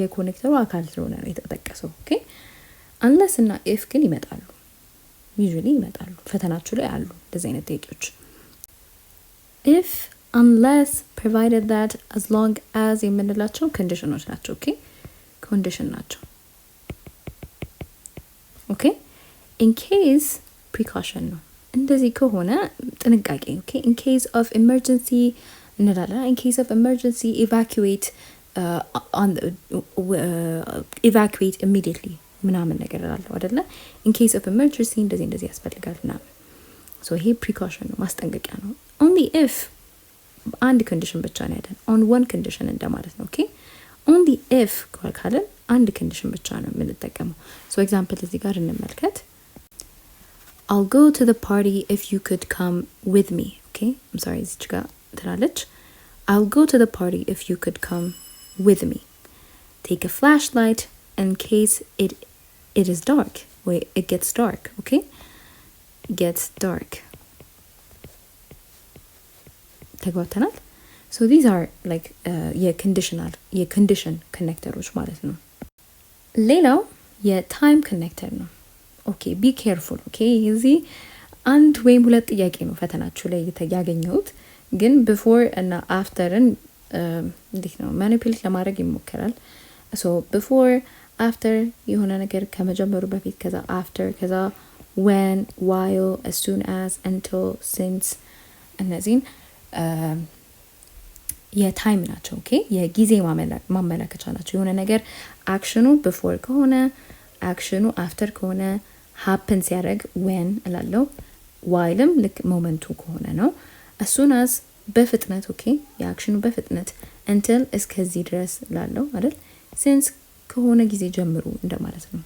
የኮኔክተሩ አካል ስለሆነ ነው የተጠቀሰው። ኦኬ unless እና if ግን ይመጣሉ፣ usually ይመጣሉ። ፈተናችሁ ላይ አሉ እንደዚህ አይነት ጥያቄዎች። if unless provided that as long as የምንላቸው ኮንዲሽኖች ናቸው። ኦኬ ኮንዲሽን ናቸው። ኦኬ in case precaution ነው። እንደዚህ ከሆነ ጥንቃቄ። ኦኬ in case of emergency እንላለን። in case of emergency evacuate evacuate immediately ምናምን ነገር እላለሁ አይደለ? in case of emergency እንደዚህ ያስፈልጋል ምናምን። so ይሄ precaution ነው፣ ማስጠንቀቂያ ነው። only if አንድ ኮንዲሽን ብቻ ነው ያለን on one condition እንደማለት ነው። ኦኬ only if ካለን አንድ ኮንዲሽን ብቻ ነው የምንጠቀመው። so example እዚህ ጋር እንመልከት። I'll go to the party if you could come with me. okay I'm sorry እዚህ ጋር ትላለች I'll go to the party if you could come with me. Take a flashlight in case it is dark. Wait, it gets dark. okay gets dark. ተግባብተናል? so these are like የኮንዲሽን ኮኔክተሮች ማለት ነው። ሌላው የታይም ኮኔክተር ነው። ኦኬ ቢ ኬርፉል። ኦኬ እዚህ አንድ ወይም ሁለት ጥያቄ ነው ፈተናችሁ ላይ ያገኘሁት፣ ግን ቢፎር እና አፍተርን እንዴት ነው ማኒፑሌት ለማድረግ ይሞከራል። ሶ ቢፎር አፍተር የሆነ ነገር ከመጀመሩ በፊት፣ ከዛ አፍተር፣ ከዛ when while as soon as until since እነዚህን የታይም ናቸው። ኦኬ የጊዜ ማመላከቻ ናቸው። የሆነ ነገር አክሽኑ ቢፎር ከሆነ አክሽኑ አፍተር ከሆነ happen ሲያደርግ when እላለሁ። whileም ልክ ሞመንቱ ከሆነ ነው። as soon as በፍጥነት ኦኬ የአክሽኑ በፍጥነት until እስከዚህ ድረስ እላለሁ አይደል? since ከሆነ ጊዜ ጀምሮ እንደማለት ነው።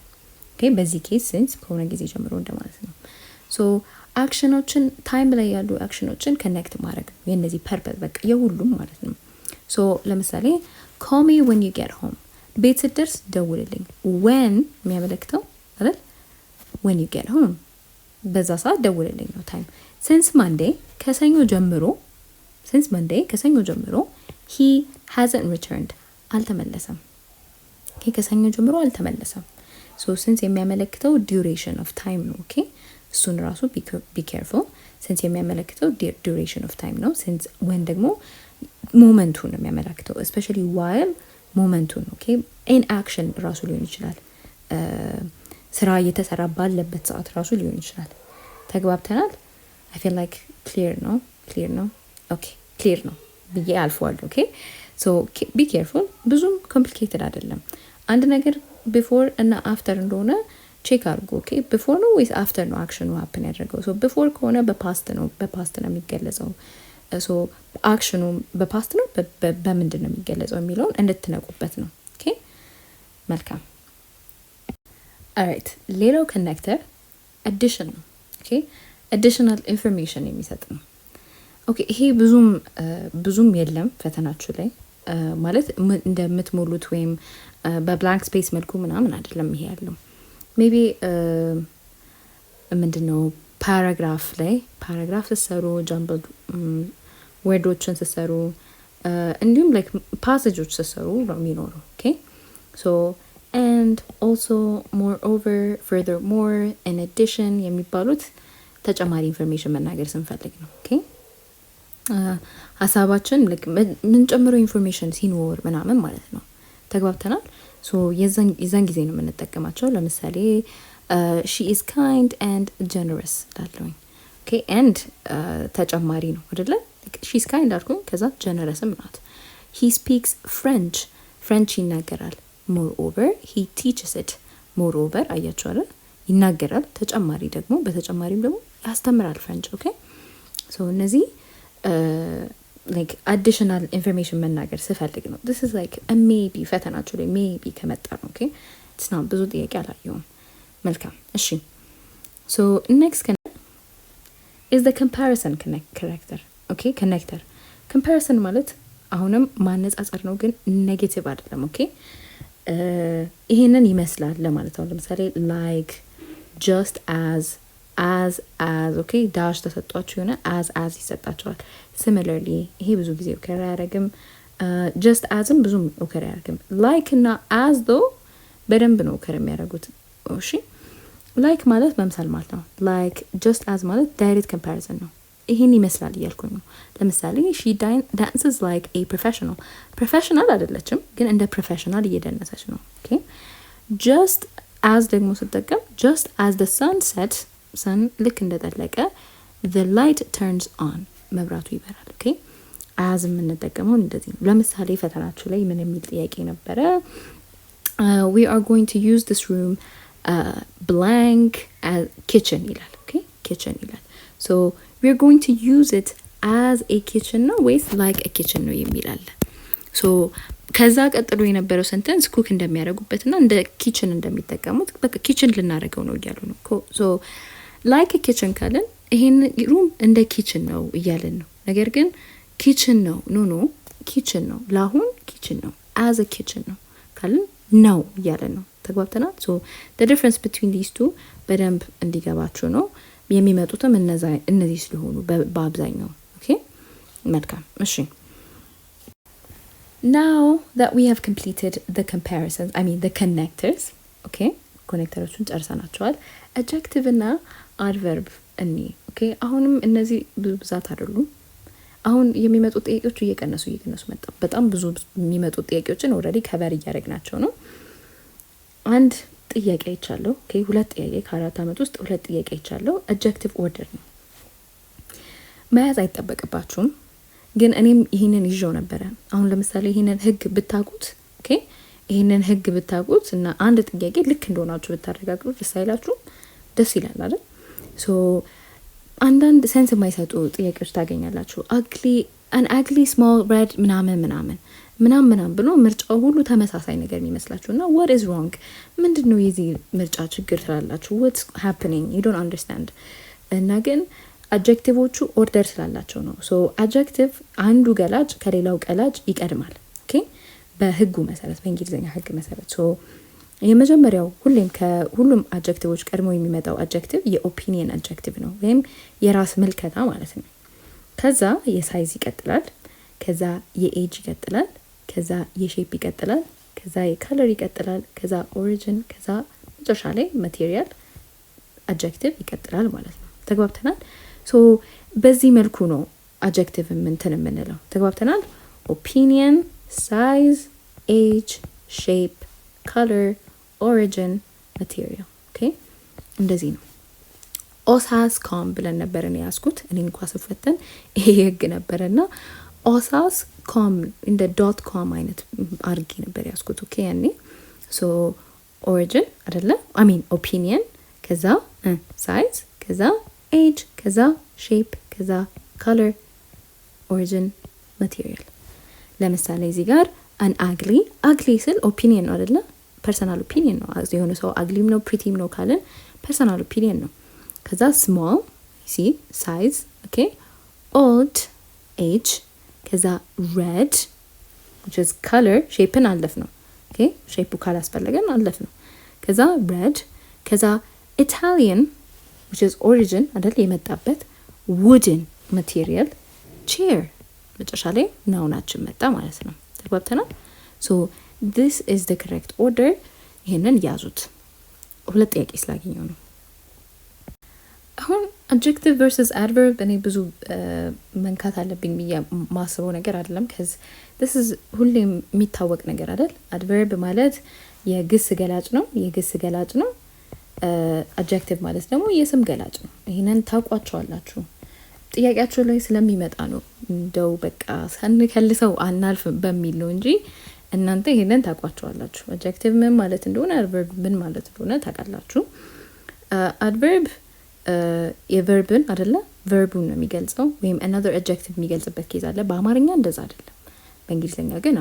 ኦኬ በዚህ ኬስ since ከሆነ ጊዜ ጀምሮ እንደማለት ነው። ሶ አክሽኖችን ታይም ላይ ያሉ አክሽኖችን ኮኔክት ማድረግ ነው የነዚህ ፐርፐዝ በቃ የሁሉም ማለት ነው። ሶ ለምሳሌ call me when you get home ቤት ስትደርስ ደውልልኝ። when የሚያመለክተው አይደል when you get home በዛ ሰዓት ደውልልኝ ነው ታይም። since Monday ከሰኞ ጀምሮ he hasn't returned አልተመለሰም። ከሰኞ ጀምሮ አልተመለሰም። ሶ since የሚያመለክተው duration of time ነው። ኦኬ እሱን ራሱ be careful። since የሚያመለክተው duration of time ነው። since when ደግሞ ሞመንቱን ነው የሚያመለክተው especially while ሞመንቱን። ኦኬ in action ራሱ ሊሆን ይችላል። ስራ እየተሰራ ባለበት ሰዓት ራሱ ሊሆን ይችላል። ተግባብተናል? I feel like clear ነው። ኦኬ clear ነው ብዬ አልፈዋለሁ። ኦኬ so be careful ብዙም complicated አይደለም። አንድ ነገር ቢፎር እና አፍተር እንደሆነ ቼክ አድርጎ። ኦኬ ቢፎር ነው ወይስ አፍተር ነው አክሽኑ ሀፕን ያደረገው? ሶ ቢፎር ከሆነ በፓስት ነው የሚገለጸው። ሶ አክሽኑ በፓስት ነው በምንድን ነው የሚገለጸው የሚለውን እንድትነቁበት ነው። ኦኬ መልካም። ኦልራይት ሌላው ኮኔክተር አዲሽን ነው። ኦኬ አዲሽናል ኢንፎርሜሽን የሚሰጥ ነው። ኦኬ ይሄ ብዙም የለም ፈተናችሁ ላይ ማለት እንደምትሞሉት ወይም በብላንክ ስፔስ መልኩ ምናምን አይደለም ይሄ ያለው። ሜቢ ምንድነው ፓራግራፍ ስትሰሩ ጃምብል ወርዶችን ስትሰሩ እንዲሁም ላይክ ፓሴጆች ስትሰሩ ነው የሚኖረው። ኦኬ ሶ and also moreover furthermore in addition የሚባሉት ተጨማሪ ኢንፎርሜሽን መናገር ስንፈልግ ነው። ኦኬ ሀሳባችን ምንጨምረው ኢንፎርሜሽን ሲኖር ምናምን ማለት ነው። ተግባብተናል። ሶ የዛን ጊዜ ነው የምንጠቀማቸው። ለምሳሌ she is kind and generous ላለሁኝ። ኦኬ and ተጨማሪ ነው አይደለ? she is kind አልኩኝ ከዛ generousም ናት። he speaks French ይናገራል። moreover he teaches it moreover አያችሁ አይደል? ይናገራል ተጨማሪ ደግሞ በተጨማሪም ደግሞ ያስተምራል ፍሬንች። ኦኬ ሶ እነዚህ like additional information መናገር ስፈልግ ነው። this is like a maybe ፈተናችሁ ላይ maybe ከመጣ ነው። ኦኬ it's not ብዙ ጥያቄ አላየሁም። መልካም እሺ so next is the comparison character። ኦኬ connector comparison ማለት አሁንም ማነጻጸር ነው ግን ኔጌቲቭ አይደለም። ኦኬ ይሄንን ይመስላል ለማለት ነው። ለምሳሌ like just as ኦኬ ዳሽ ተሰጧችሁ የሆነ as ይሰጣቸዋል። similarly ይሄ ብዙ ጊዜ ኦከር አያደርግም። just asም ብዙም ኦከር አያደርግም። like እና as though በደንብ ነው ኦከር የሚያደርጉት። እሺ like ማለት መምሰል ማለት ነው። like just as ማለት direct comparison ነው። ይሄን ይመስላል እያልኩኝ ነው። ለምሳሌ she dances like a professional አይደለችም ግን እንደ ፕሮፌሽናል እየደነሰች ነው። ኦኬ just as ደግሞ ስትጠቀም just as the sun ልክ እንደጠለቀ the light turns on መብራቱ ይበራል። ኦኬ as የምንጠቀመው እንደዚህ ነው። ለምሳሌ ፈተናችሁ ላይ ምን የሚል ጥያቄ ነበረ? we are going to use this room blank as kitchen ይላል። ኦኬ kitchen ይላል። so we are going to use it as a kitchen ነው ወይስ like a kitchen ነው የሚላል። so ከዛ ቀጥሎ የነበረው ሰንተንስ ኩክ እንደሚያደርጉበትና እንደ ኪችን እንደሚጠቀሙት በቃ ኪችን ልናደርገው ነው እያሉ ነው። so like a kitchen ካለን ይሄን ሩም እንደ ኪችን ነው እያለን ነው። ነገር ግን ኪችን ነው ኖ ኪችን ነው ለአሁን ኪችን ነው as a kitchen ነው ካለን ነው እያለን ነው። ተግባብተናል። so the difference between these two በደንብ እንዲገባችሁ ነው የሚመጡትም እነዚህ ስለሆኑ በአብዛኛው። ኦኬ መልካም እሺ now that we have completed the comparisons the connectors okay ኮኔክተሮቹን ጨርሰናቸዋል። adjective እና adverb እኒ ኦኬ አሁንም እነዚህ ብዙ ብዛት አይደሉም። አሁን የሚመጡ ጥያቄዎች እየቀነሱ መጣ። በጣም ብዙ የሚመጡ ጥያቄዎችን ኦልሬዲ ከቨር እያደረግናቸው ነው። አንድ ጥያቄ አይቻለሁ። ኦኬ ሁለት ጥያቄ ከአራት ዓመት ውስጥ ሁለት ጥያቄ አይቻለሁ። adjective order ነው መያዝ አይጠበቅባችሁም ግን እኔም ይሄንን ይዤው ነበረ። አሁን ለምሳሌ ይሄንን ህግ ብታቁት ኦኬ ይሄንን ህግ ብታቁት እና አንድ ጥያቄ ልክ እንደሆናችሁ ብታረጋግጡት ደስ አይላችሁ? ደስ ይላል አይደል? ሶ አንዳንድ ሴንስ የማይሰጡ ጥያቄዎች ታገኛላችሁ። an ugly small red ምናምን ብሎ ምርጫው ሁሉ ተመሳሳይ ነገር የሚመስላችሁ እና what is wrong ምንድነው የዚህ ምርጫ ችግር ትላላችሁ። what's happening you don't understand እና ግን አድጀክቲቮቹ ኦርደር ስላላቸው ነው። ሶ አድጀክቲቭ አንዱ ገላጭ ከሌላው ገላጭ ይቀድማል። ኦኬ በህጉ መሰረት በእንግሊዘኛ ህግ መሰረት ሶ የመጀመሪያው ከሁሉም አድጀክቲቮች ቀድሞ የሚመጣው አድጀክቲቭ የኦፒኒየን አድጀክቲቭ ነው ወይም የራስ ምልከታ ማለት ነው። ከዛ የሳይዝ ይቀጥላል፣ ከዛ የኤጅ ይቀጥላል፣ ከዛ የሼፕ ይቀጥላል፣ ከዛ የከለር ይቀጥላል፣ ከዛ ኦሪጂን፣ ከዛ መጨረሻ ላይ ማቴሪያል አድጀክቲቭ ይቀጥላል ማለት ነው። ተግባብተናል። ሶ በዚህ መልኩ ነው አድጀክቲቭ እንትን የምንለው። ተግባብተናል። ኦፒኒየን፣ ሳይዝ፣ ኤጅ፣ ሼፕ፣ ከለር፣ ኦሪጂን፣ ማቴሪያል። ኦኬ እንደዚህ ነው። ኦሳስ ኮም ብለን ነበር እኔ ያስኩት። እኔ እንኳን ስፈተን ይሄ ህግ ነበርና ኦሳስ ኮም እንደ ዶት ኮም አይነት አርጌ ነበር ያስኩት። ኦኬ ያኔ ሶ ኦሪጂን አይደለ ኦፒኒየን ከዛ ሳይዝ ከዛ ኤጅ ከዛ ሼፕ ከዛ ከለር ኦሪጂን ማቴሪያል። ለምሳሌ እዚህ ጋር አን አግሊ ስል ኦፒኒየን ነው አይደለ? ፐርሰናል ኦፒኒየን ነው። የሆነ ሰው አግሊም ነው ፕሪቲም ነው ካልን ፐርሰናል ኦፒኒየን ነው። ከዛ ስሞል ሲ ሳይዝ ኦኬ ኦልድ ኤጅ ከዛ ሬድ which is color ሼፕን አለፍ ነው ኦኬ ሼፑ ካላስፈለገን አለፍ ነው። ከዛ ሬድ ከዛ ኢታሊያን which is origin አይደል የመጣበት wooden material chair መጨረሻ ላይ ናውናችን መጣ ማለት ነው። ተግባብተናል። so this is the correct order። ይሄንን ያዙት። ሁለት ጥያቄ ስላገኘው ነው። አሁን adjective versus adverb እኔ ብዙ መንካት አለብኝ ብዬ ማስበው ነገር አይደለም cuz this is ሁሌም የሚታወቅ ነገር አይደል? adverb ማለት የግስ ገላጭ ነው adjective ማለት ደግሞ የስም ገላጭ ነው። ይሄንን ታውቋቸዋላችሁ። ጥያቄያችሁ ላይ ስለሚመጣ ነው እንደው በቃ ሳንከልሰው አናልፍ በሚል ነው እንጂ እናንተ ይሄንን ታውቋቸዋላችሁ። adjective ምን ማለት እንደሆነ adverb ምን ማለት እንደሆነ ታውቃላችሁ። adverb የቨርብን አይደለ ቨርቡን ነው የሚገልጸው ወይም another adjective የሚገልጽበት ኬዝ አለ። በአማርኛ እንደዛ አይደለም፣ በእንግሊዝኛ ግን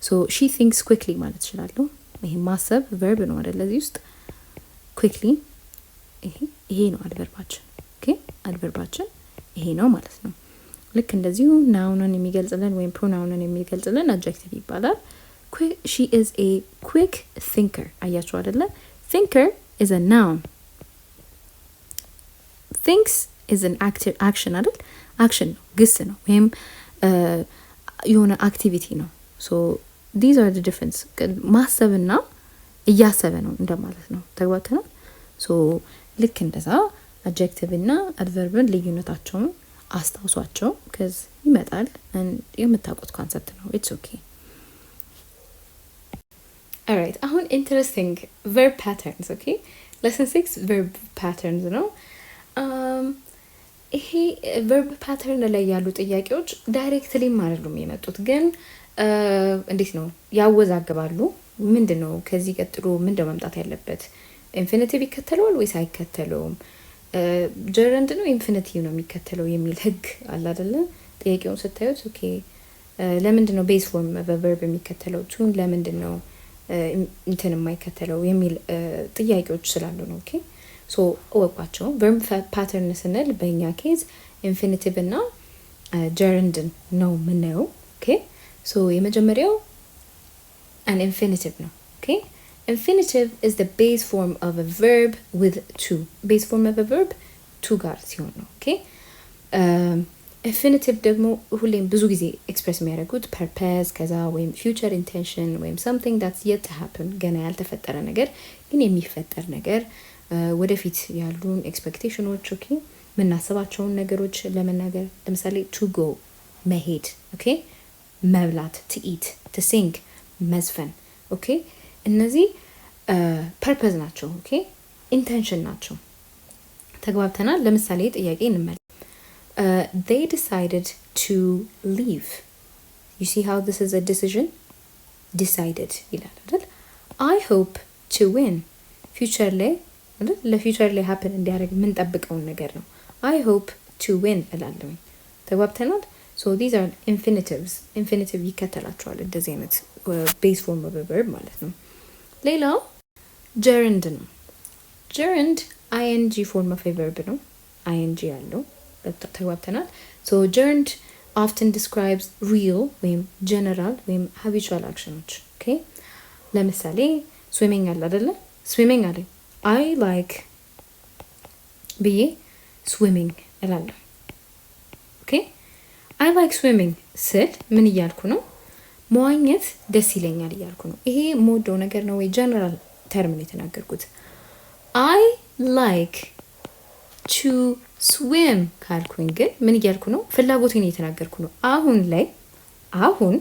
so she thinks quickly ማለት ይችላልው። ይሄ ማሰብ ቨርብ ነው አይደለ? እዚህ ውስጥ quickly ይሄ ነው አድቨርባችን። ኦኬ አድቨርባችን ይሄ ነው ማለት ነው። ልክ እንደዚሁ ናውንን የሚገልጽልን ወይም ፕሮናውንን የሚገልጽልን adjective ይባላል። she is a quick thinker አያችሁ አይደለ? thinker is a noun thinks is an active action አይደል? action ነው ግስ ነው ወይም የሆነ አክቲቪቲ ነው። so these are the difference ማሰብና እያሰበ ነው እንደማለት ነው። ተግባብተናል። so ልክ እንደዛ adjective እና adverbን ልዩነታቸውን አስታውሷቸው cuz ይመጣል የምታውቁት ኮንሰፕት ነው። it's okay alright አሁን interesting verb patterns okay lesson 6 verb patterns ነው። ይሄ verb pattern ላይ ያሉ ጥያቄዎች ዳይሬክትሊ አይደሉም የመጡት ግን እንዴት ነው ያወዛግባሉ። ምንድነው ከዚህ ቀጥሎ ምንድነው መምጣት ያለበት? ኢንፊኒቲቭ ይከተለዋል ወይስ አይከተለውም? ጀረንድ ነው ኢንፊኒቲቭ ነው የሚከተለው የሚል ህግ አለ አይደለ? ጥያቄውን ስታዩት ኦኬ ለምንድነው ቤዝ ፎርም verb የሚከተለው ቱን ለምንድነው እንትን የማይከተለው የሚል ጥያቄዎች ስላሉ ነው። ኦኬ ሶ ወቋቸው verb pattern ስንል በእኛ ኬዝ ኢንፊኒቲቭ እና ጀረንድን ነው ምናየው። ኦኬ ሶ የመጀመሪያው an infinitive ነው። ኦኬ infinitive is the base form of a verb with to base form of a verb to ጋር ሲሆን ነው። ኦኬ infinitive ደግሞ ሁሌም ብዙ ጊዜ ኤክስፕሬስ የሚያደርጉት purpose ከዛ ወይም future intention ወይም something that's yet to happen ገና ያልተፈጠረ ነገር ግን የሚፈጠር ነገር ወደፊት ያሉን ኤክስፔክቴሽኖች ኦኬ ምናስባቸውን ነገሮች ለመናገር ለምሳሌ to go መሄድ ኦኬ መብላት to eat to sing መዝፈን ኦኬ እነዚህ ፐርፐዝ ናቸው። ኦኬ ኢንቴንሽን ናቸው። ተግባብተናል። ለምሳሌ ጥያቄ እንመል they decided to leave. you see how this is a decision decided ይላል አይደል? I hope to win future ላይ አይደል? ለfuture ላይ happen እንዲያደርግ ምን ጠብቀው ነገር ነው። I hope to win እላለሁ። ተግባብተናል። so these are infinitives infinitive ይከተላቸዋል እንደዚህ አይነት base form of a verb ማለት ነው። ሌላው gerund ነው። gerund ing form of a verb ነው። ing ያለው ተግባብተናል። so gerund often describes real ወይም general ወይም habitual actions okay ለምሳሌ swimming አለ አይደለ? swimming አለ I like ብዬ swimming እላለሁ። okay I like swimming ስል ምን እያልኩ ነው? መዋኘት ደስ ይለኛል እያልኩ ነው። ይሄ ሞደው ነገር ነው ወይ ጀነራል ተርም ነው የተናገርኩት። I like to swim ካልኩኝ ግን ምን እያልኩ ነው? ፍላጎቴን እየተናገርኩ ነው። አሁን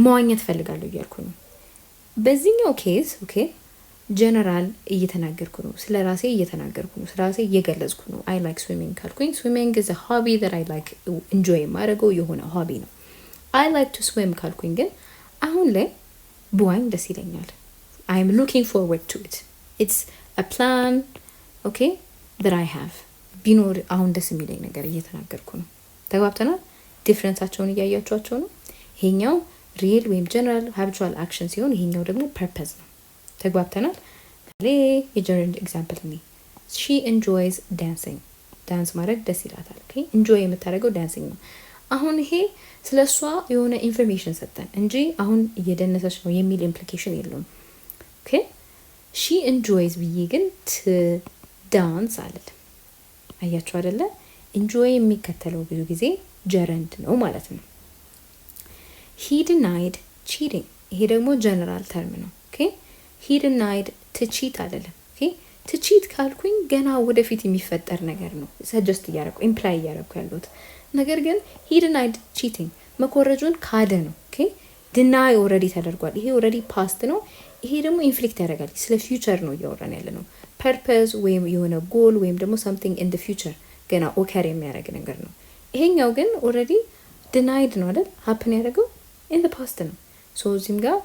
መዋኘት ፈልጋለሁ እያልኩ ነው። በዚህኛው ኬዝ ኦኬ ጀነራል እየተናገርኩ ነው። ስለራሴ እየተናገርኩ ነው። ስለራሴ እየገለጽኩ ነው። I like swimming ካልኩኝ swimming is a hobby that I like enjoy ማድረገው የሆነ ሆቢ ነው። I like to swim ካልኩኝ ግን አሁን ላይ ብዋኝ ደስ ይለኛል። I'm looking forward to it. It's a plan, okay, that I have. ቢኖር አሁን ደስ የሚለኝ ነገር እየተናገርኩ ነው። ተግባብተናል? ዲፍረንሳቸውን እያያቸዋቸው ነው። ይሄኛው ሪል ወይም ጀነራል ሃቢቹዋል አክሽን ሲሆን ይሄኛው ደግሞ ፐርፐዝ ነው። ተግባብተናል? የጀነራል ኤግዛምፕል እኔ she enjoys dancing ዳንስ ማድረግ ደስ ይላታል። ኦኬ ኢንጆይ የምታደርገው ዳንሲንግ ነው። አሁን ይሄ ስለሷ የሆነ ኢንፎርሜሽን ሰጠን እንጂ አሁን እየደነሰች ነው የሚል ኢምፕሊኬሽን የለውም። ኦኬ she enjoys ብዬ ግን ዳንስ አለል። አያችሁ አይደለ? ኢንጆይ የሚከተለው ብዙ ጊዜ ጀረንድ ነው ማለት ነው። he denied cheating ይሄ ደግሞ ጀነራል ተርም ነው። ኦኬ he denied to cheat አይደለም። ኦኬ to cheat ካልኩኝ ገና ወደፊት የሚፈጠር ነገር ነው ሰጀስት እያደረኩ ኢምፕላይ እያደረኩ ያለሁት ነገር ግን he denied cheating መኮረጁን ካደ ነው። ኦኬ deny already ተደርጓል። ይሄ already past ነው። ይሄ ደግሞ ኢንፍሊክት ያደርጋል። ስለ ፊውቸር ነው እያወራን ያለ ነው። ፐርፐዝ ወይም የሆነ ጎል ወይም ደግሞ something in the future ገና ኦከር የሚያደርግ ነገር ነው። ይሄኛው ግን already denied ነው አይደል? happen ያደረገው in the past ነው። ሶ እዚህም ጋር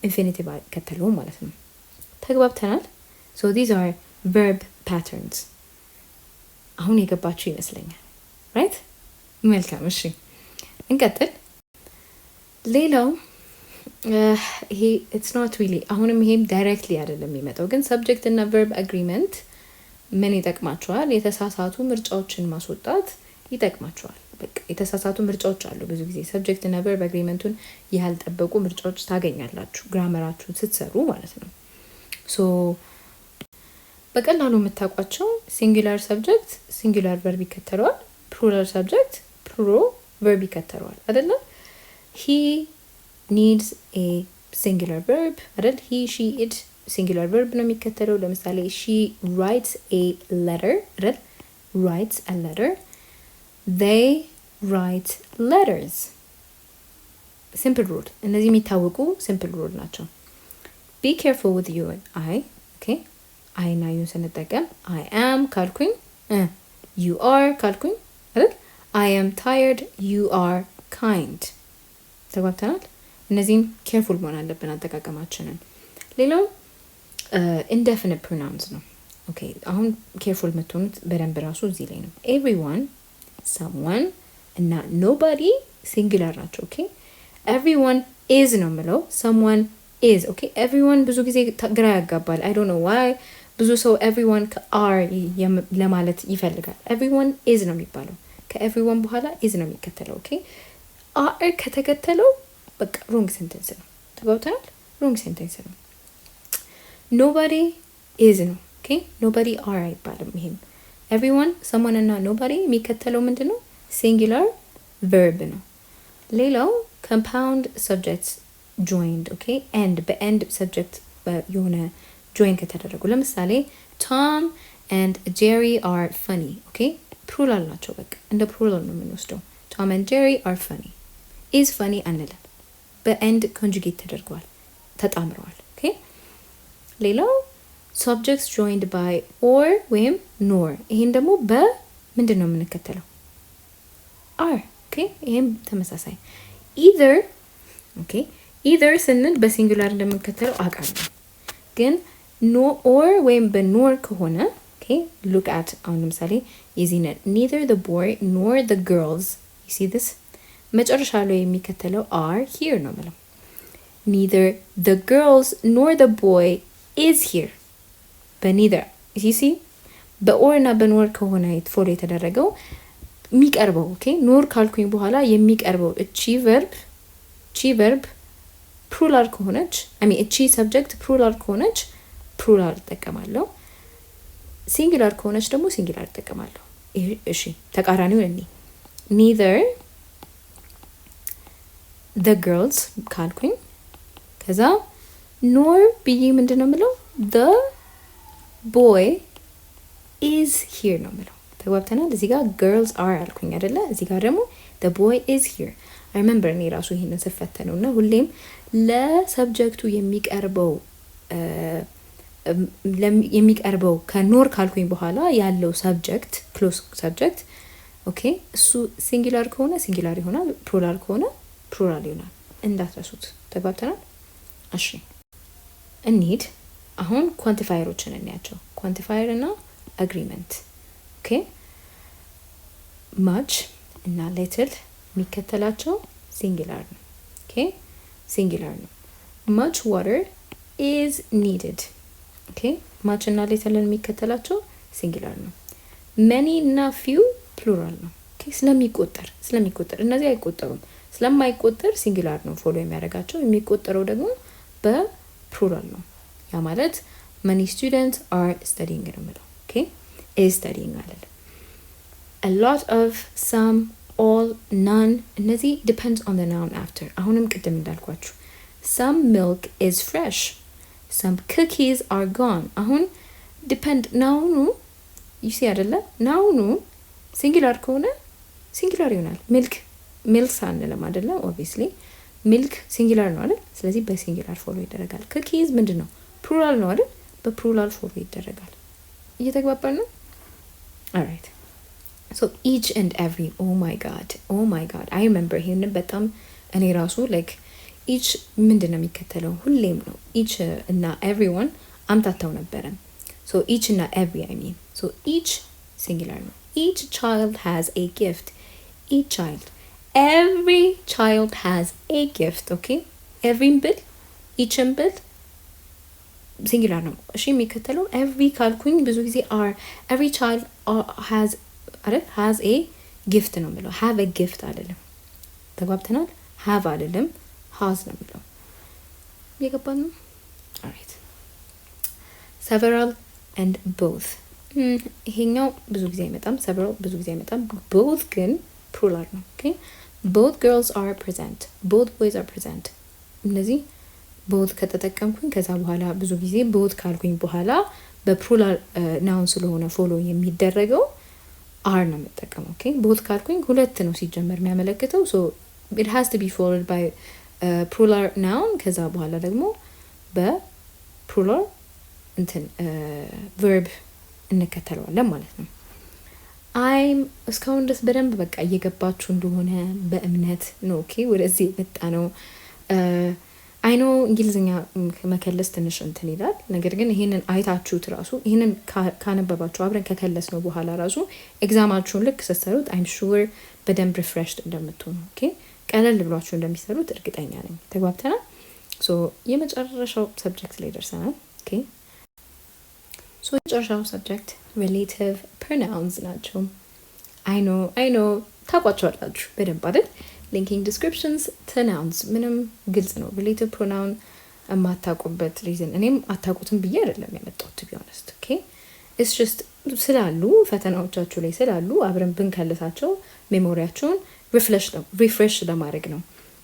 ኢንፊኒቲቭ ከተለው ማለት ነው። ተግባብተናል? So these are verb patterns. አሁን የገባችሁ ይመስለኛል። right? መልካም እሺ እንቀጥል። ሌላው ይሄ it's not really አሁንም ይሄም directly አይደለም የሚመጣው ግን subject እና verb agreement ምን ይጠቅማቸዋል? የተሳሳቱ ምርጫዎችን ማስወጣት ይጠቅማቸዋል። በቃ የተሳሳቱ ምርጫዎች አሉ ብዙ ጊዜ subject እና verb agreementን ያልጠበቁ ምርጫዎች ታገኛላችሁ ግራመራችሁን ስትሰሩ ማለት ነው። so በቀላሉ የምታውቋቸው ሲንጉላር ሰብጀክት ሲንጉላር ቨርብ ይከተለዋል፣ ፕሉራል ሰብጀክት ፕሉራል ቨርብ ይከተለዋል አይደለ? he needs a singular verb አይደል? he she it singular verb ነው የሚከተለው። ለምሳሌ she writes a letter አይደል? writes a letter, they write letters. simple rule እነዚህ የሚታወቁ simple rule ናቸው። be careful with you and I. okay I እና ዩን ስንጠቀም I am ካልኩኝ you are ካልኩኝ አይደል? I am tired, you are kind። ተግባብተናል? እነዚህን ኬርፉል መሆን አለብን አጠቃቀማችንን። ሌላው indefinite pronouns ነው። ኦኬ አሁን ኬርፉል የምትሆኑት በደንብ ራሱ እዚህ ላይ ነው። everyone, someone እና nobody ሲንጉላር ናቸው። ኦኬ everyone is ነው የምለው someone is ኦኬ everyone ብዙ ጊዜ ግራ ያጋባል። I don't know why ብዙ ሰው everyone ከአር ለማለት ይፈልጋል። everyone is ነው የሚባለው። ከኤቭሪዋን በኋላ is ነው የሚከተለው። ኦኬ አር ከተከተለው በቃ ሮንግ ሴንተንስ ነው። ተግባብተናል? ሮንግ ሴንተንስ ነው። nobody is ነው። ኦኬ nobody are አይባልም። ይሄም everyone someone እና nobody የሚከተለው ምንድነው? singular verb ነው። ሌላው compound subjects joined ኦኬ and በend subject የሆነ join ከተደረጉ ለምሳሌ Tom and Jerry are funny ኦኬ ፕሉራል ናቸው። በቃ እንደ ፕሉራል ነው የምንወስደው። Tom and Jerry are funny is funny አንልም። በend conjugate ተደርገዋል ተጣምረዋል። ኦኬ ሌላው subjects joined by or ወይም nor ይሄን ደግሞ በምንድን ነው የምንከተለው? are ኦኬ ይሄም ተመሳሳይ either ኦኬ either ስንል በሲንጉላር እንደምንከተለው አውቃለሁ ግን no or ወይም በኖር ከሆነ ኦኬ look at አሁን ለምሳሌ የዚህን neither the boy nor the girls you see this መጨረሻ ላይ የሚከተለው are here ነው ማለት neither the girls nor the boy is here በneither you see በኦር እና በኖር ከሆነ ፎሎ የተደረገው የሚቀርበው ኦኬ ኖር ካልኩኝ በኋላ የሚቀርበው እቺ verb ፕሉራል ከሆነች እቺ ሰብጀክት ፕሉራል ከሆነች ፕሉራል እጠቀማለሁ። ሲንጉላር ከሆነች ደግሞ ሲንጉላር እጠቀማለሁ። እሺ ተቃራኒውን እኔ neither the girls ካልኩኝ ከዛ nor ብዬ ምንድነው የምለው? the boy is here ነው የምለው። ተግባብተናል? እዚህ ጋር girls are አልኩኝ አይደለ? እዚህ ጋር ደግሞ the boy is here I remember እኔ ራሱ ይሄንን ስፈተነው እና ሁሌም ለሰብጀክቱ የሚቀርበው ከኖር ካልኩኝ በኋላ ያለው ሰብጀክት ክሎዝ ሰብጀክት ኦኬ እሱ ሲንጉላር ከሆነ ሲንጉላር ይሆናል፣ ፕሉራል ከሆነ ፕሉራል ይሆናል። እንዳትረሱት። ተግባብተናል? እሺ እንሂድ። አሁን ኳንቲፋየሮችን እንያቸው። ኳንቲፋየር እና አግሪመንት። ኦኬ ማች እና ሊትል የሚከተላቸው ሲንጉላር ነው። ኦኬ ሲንጉላር ነው። much water is needed። ኦኬ much እና ሊትልን የሚከተላቸው ሲንጉላር ነው። many እና few ፕሉራል ነው። ኦኬ ስለሚቆጠር እነዚህ አይቆጠሩም። ስለማይቆጠር ሲንጉላር ነው ፎሎ የሚያደርጋቸው። የሚቆጠረው ደግሞ በፕሉራል ነው። ያ ማለት many students are studying ነው የምለው። ኦኬ is studying አይደለም። a lot of, some, all, none እነዚህ depends on the noun after። አሁንም ቅድም እንዳልኳችሁ some milk is fresh, some cookies are gone። አሁን depend ናውኑ you see አይደለ? ናውኑ ሲንጉላር ከሆነ ሲንጉላር ይሆናል። ሚልክ አንልም አይደለ? obviously ሚልክ ሲንጉላር ነው አይደል? ስለዚህ በሲንጉላር ፎሎ ይደረጋል። cookies ምንድን ነው? ፕሉራል ነው አይደል? በፕሉራል ፎሎ ይደረጋል። እየተግባባን ነው? alright so each and every, oh my god I remember ይሄንን በጣም እኔ ራሱ like each ምንድነው የሚከተለው ሁሌም ነው each እና everyone አምታታው ነበረ። so each እና every I mean so each singular ነው። each child has a gift. each child, every child has a gift. okay every ብል each ብል ሲንጉላር ነው። እሺ የሚከተለው every ካልኩኝ ብዙ ጊዜ are every child has አይደል has a gift ነው የምለው have a gift አይደለም። ተግባብተናል? have አይደለም has ነው የምለው። እየገባን ነው? alright several and both ይሄኛው ብዙ ጊዜ አይመጣም። several ብዙ ጊዜ አይመጣም። both ግን ፕሉራል ነው። okay both girls are present, both boys are present። እነዚህ both ከተጠቀምኩኝ ከዛ በኋላ ብዙ ጊዜ both ካልኩኝ በኋላ በፕሉራል ናውን ስለሆነ ፎሎ የሚደረገው are ነው የምጠቀመው። ኦኬ both ካልኩኝ ሁለት ነው ሲጀመር የሚያመለክተው so it has to be followed by plural noun ከዛ በኋላ ደግሞ በፕሉራል እንትን verb እንከተለዋለን ማለት ነው። I'm እስካሁን ድረስ በደንብ በቃ እየገባችሁ እንደሆነ በእምነት ነው። ኦኬ ወደዚህ የመጣ ነው። አይ ኖ እንግሊዝኛ መከለስ ትንሽ እንትን ይላል። ነገር ግን ይሄንን አይታችሁት ራሱ ይሄንን ካነበባችሁ አብረን ከከለስ ነው በኋላ ራሱ ኤግዛማችሁን ልክ ስትሰሩት I'm sure በደንብ ሪፍሬሽድ እንደምትሆኑ ኦኬ ቀለል ብሏችሁ እንደሚሰሩት እርግጠኛ ነኝ። ተግባብተናል? ሶ የመጨረሻው ሰብጀክት ላይ ደርሰናል። ኦኬ ሶ የመጨረሻው ሰብጀክት ሪሌቲቭ ፕሮናውንስ ናቸው። አይ ኖ ታውቋቸዋላችሁ በደንብ አይደል? ሊንኪንግ ዲስክሪፕሽንስ ፕሮናውንስ ምንም ግልጽ ነው። ሪሌቲቭ ፕሮናውን የማታውቁበት ሪዝን እኔም አታውቁትም ብዬ አይደለም ያመጣሁት to be honest ኦኬ it's just ስላሉ ፈተናዎቻችሁ ላይ ስላሉ አብረን ብንከልሳቸው ሜሞሪያችሁን ሪፍሬሽ ለማድረግ ነው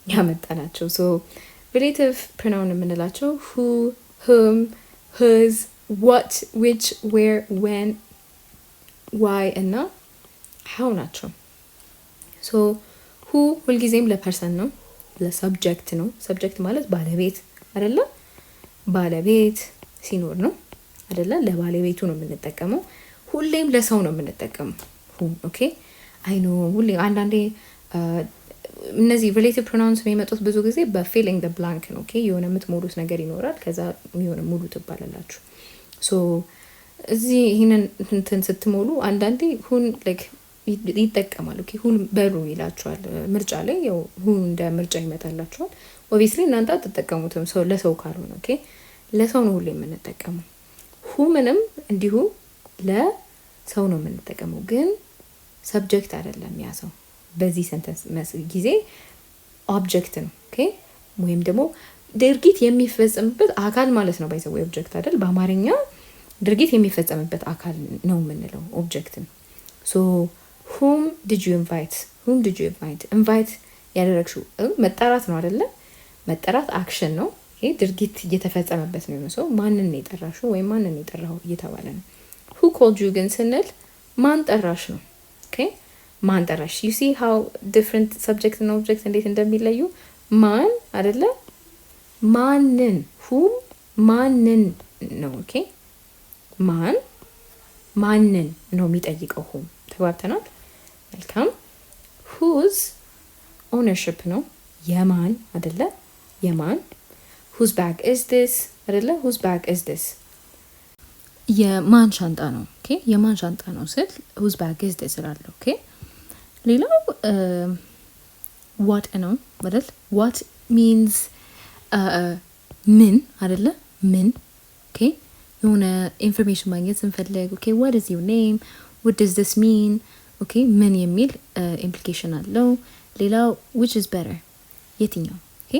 ያመጣናቸው። ሶ ሪሌቲቭ ፕሮናውን የምንላቸው who, whom, whose, what, which, where, when, why እና how ናቸው። ሶ who ሁልጊዜም ለፐርሰን ነው፣ ለሰብጀክት ነው። ሰብጀክት ማለት ባለቤት አይደለ? ባለቤት ሲኖር ነው አይደለ? ለባለቤቱ ነው የምንጠቀመው። ሁሌም ለሰው ነው የምንጠቀመው who ኦኬ አይ ኖ ሁሌ አንዳንዴ እነዚህ ሪሌቲቭ ፕሮናውንስ የሚመጡት ብዙ ጊዜ በፊሊንግ ዘ ብላንክ ነው። ኦኬ የሆነ የምትሞሉት ነገር ይኖራል ከዛ የሆነ ሙሉ ትባላላችሁ። ሶ እዚህ ይሄንን እንትን ስትሞሉ አንዳንዴ ሁን ላይክ ይጠቀማሉ። ኦኬ ሁን በሉ ይላችኋል ምርጫ ላይ ያው ሁን እንደ ምርጫ ይመጣላችኋል። ኦብቪስሊ እናንተ አትጠቀሙትም ሰው ለሰው ካልሆነ ኦኬ ለሰው ነው ሁሌ የምንጠቀመው። ሁምንም እንዲሁ ለሰው ነው የምንጠቀመው ግን ሰብጀክት አይደለም ያ ሰው በዚህ ሰንተንስ ጊዜ ኦብጀክት ነው። ኦኬ ወይም ደግሞ ድርጊት የሚፈጸምበት አካል ማለት ነው። ባይዘው ኦብጀክት አይደል በአማርኛ ድርጊት የሚፈጸምበት አካል ነው የምንለው ኦብጀክትን። ሶ whom did you invite? invite ያደረግሽው መጠራት ነው አይደለ? መጠራት አክሽን ነው። ይሄ ድርጊት እየተፈጸመበት ነው የሚመስለው። ማንን ነው የጠራሽው ወይም ማንን ነው የጠራው እየተባለ ነው። who called you ግን ስንል ማን ጠራሽ ነው። ኦኬ ማን ጠራሽ? you see how different subject and object እንዴት እንደሚለዩ ማን አይደለ? ማንን whom ማንን ነው። ኦኬ ማንን ነው የሚጠይቀው whom ተግባብተናል? መልካም whose ownership ነው የማን አይደለ? የማን whose bag is this አይደለ? whose bag is this የማን ሻንጣ ነው? ኦኬ የማን ሻንጣ ነው ስል whose bag is this እላለሁ። ኦኬ ሌላው what ነው አይደል? what means ምን አይደለ? ምን ኦኬ የሆነ ኢንፎርሜሽን ማግኘት ስንፈልግ ኦኬ what is your name what does this mean ኦኬ ምን የሚል ኢምፕሊኬሽን አለው። ሌላው which is better የትኛው ኦኬ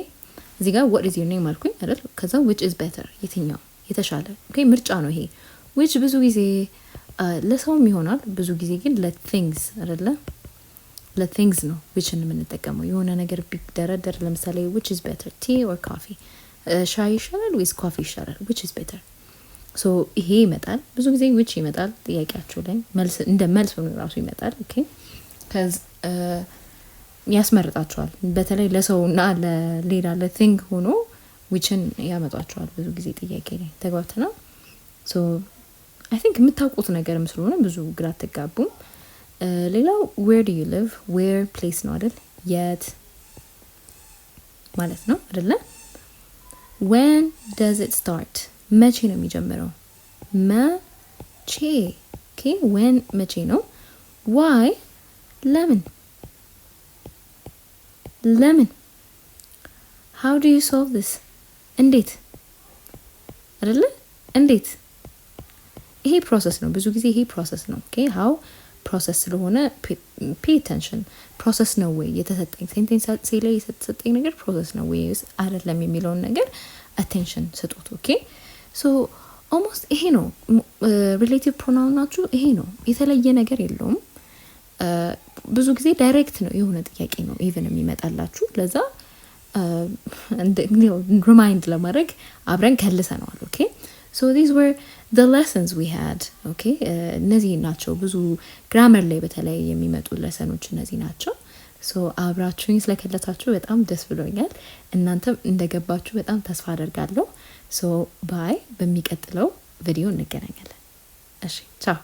እዚህ ጋር what is your name አልኩኝ አይደል? ከዛ which is better የትኛው የተሻለ ኦኬ ምርጫ ነው ይሄ። which ብዙ ጊዜ ለሰውም ይሆናል ብዙ ጊዜ ግን ለthings አይደለ? ለthings ነው which የምንጠቀመው። የሆነ ነገር ቢደረደር ለምሳሌ which is better tea or coffee ሻይ ይሻላል ወይስ ኮፊ ይሻላል which is better ሶ ይሄ ይመጣል ብዙ ጊዜ which ይመጣል ጥያቄያችሁ ላይ መልስ እንደ መልስ ሆኖ ራሱ ይመጣል። ኦኬ ከዛ ያስመርጣቸዋል በተለይ ለሰውና ለሌላ ለthing ሆኖ whichን ያመጣቸዋል ብዙ ጊዜ ጥያቄ ላይ ተግባብተናል። ሶ አይ ቲንክ የምታውቁት ነገርም ስለሆነ ብዙ ግራ አትጋቡም። ሌላው where do you live where place ነው አይደል? የት ማለት ነው አይደለ? when does it start መቼ ነው የሚጀምረው? መቼ ኦኬ when መቼ ነው? why ለምን ለምን how do you solve this እንዴት አይደለ? እንዴት ይሄ ፕሮሰስ ነው ብዙ ጊዜ ይሄ ፕሮሰስ ነው። ኦኬ how ፕሮሰስ ስለሆነ pay attention ፕሮሰስ ነው ወይ የተሰጠኝ ሴንቴንስ ላይ የተሰጠኝ ነገር ፕሮሰስ ነው ወይ አይደለም የሚለውን ነገር attention ስጡት። ኦኬ ሶ ኦልሞስት ይሄ ነው ሪሌቲቭ ፕሮናውን ናችሁ። ይሄ ነው የተለየ ነገር የለውም። ብዙ ጊዜ ዳይሬክት ነው የሆነ ጥያቄ ነው ኢቭን የሚመጣላችሁ ለዛ ሪማይንድ ለማድረግ አብረን ከልሰነዋል። ኦኬ so these were the lessons we had ኦኬ እነዚህ ናቸው ብዙ ግራመር ላይ በተለይ የሚመጡ ለሰኖች እነዚህ ናቸው። ሶ አብራችሁኝ ስለከለታችሁ በጣም ደስ ብሎኛል። እናንተም እንደገባችሁ በጣም ተስፋ አደርጋለሁ። ሶ ባይ በሚቀጥለው ቪዲዮ እንገናኛለን። እሺ ቻው።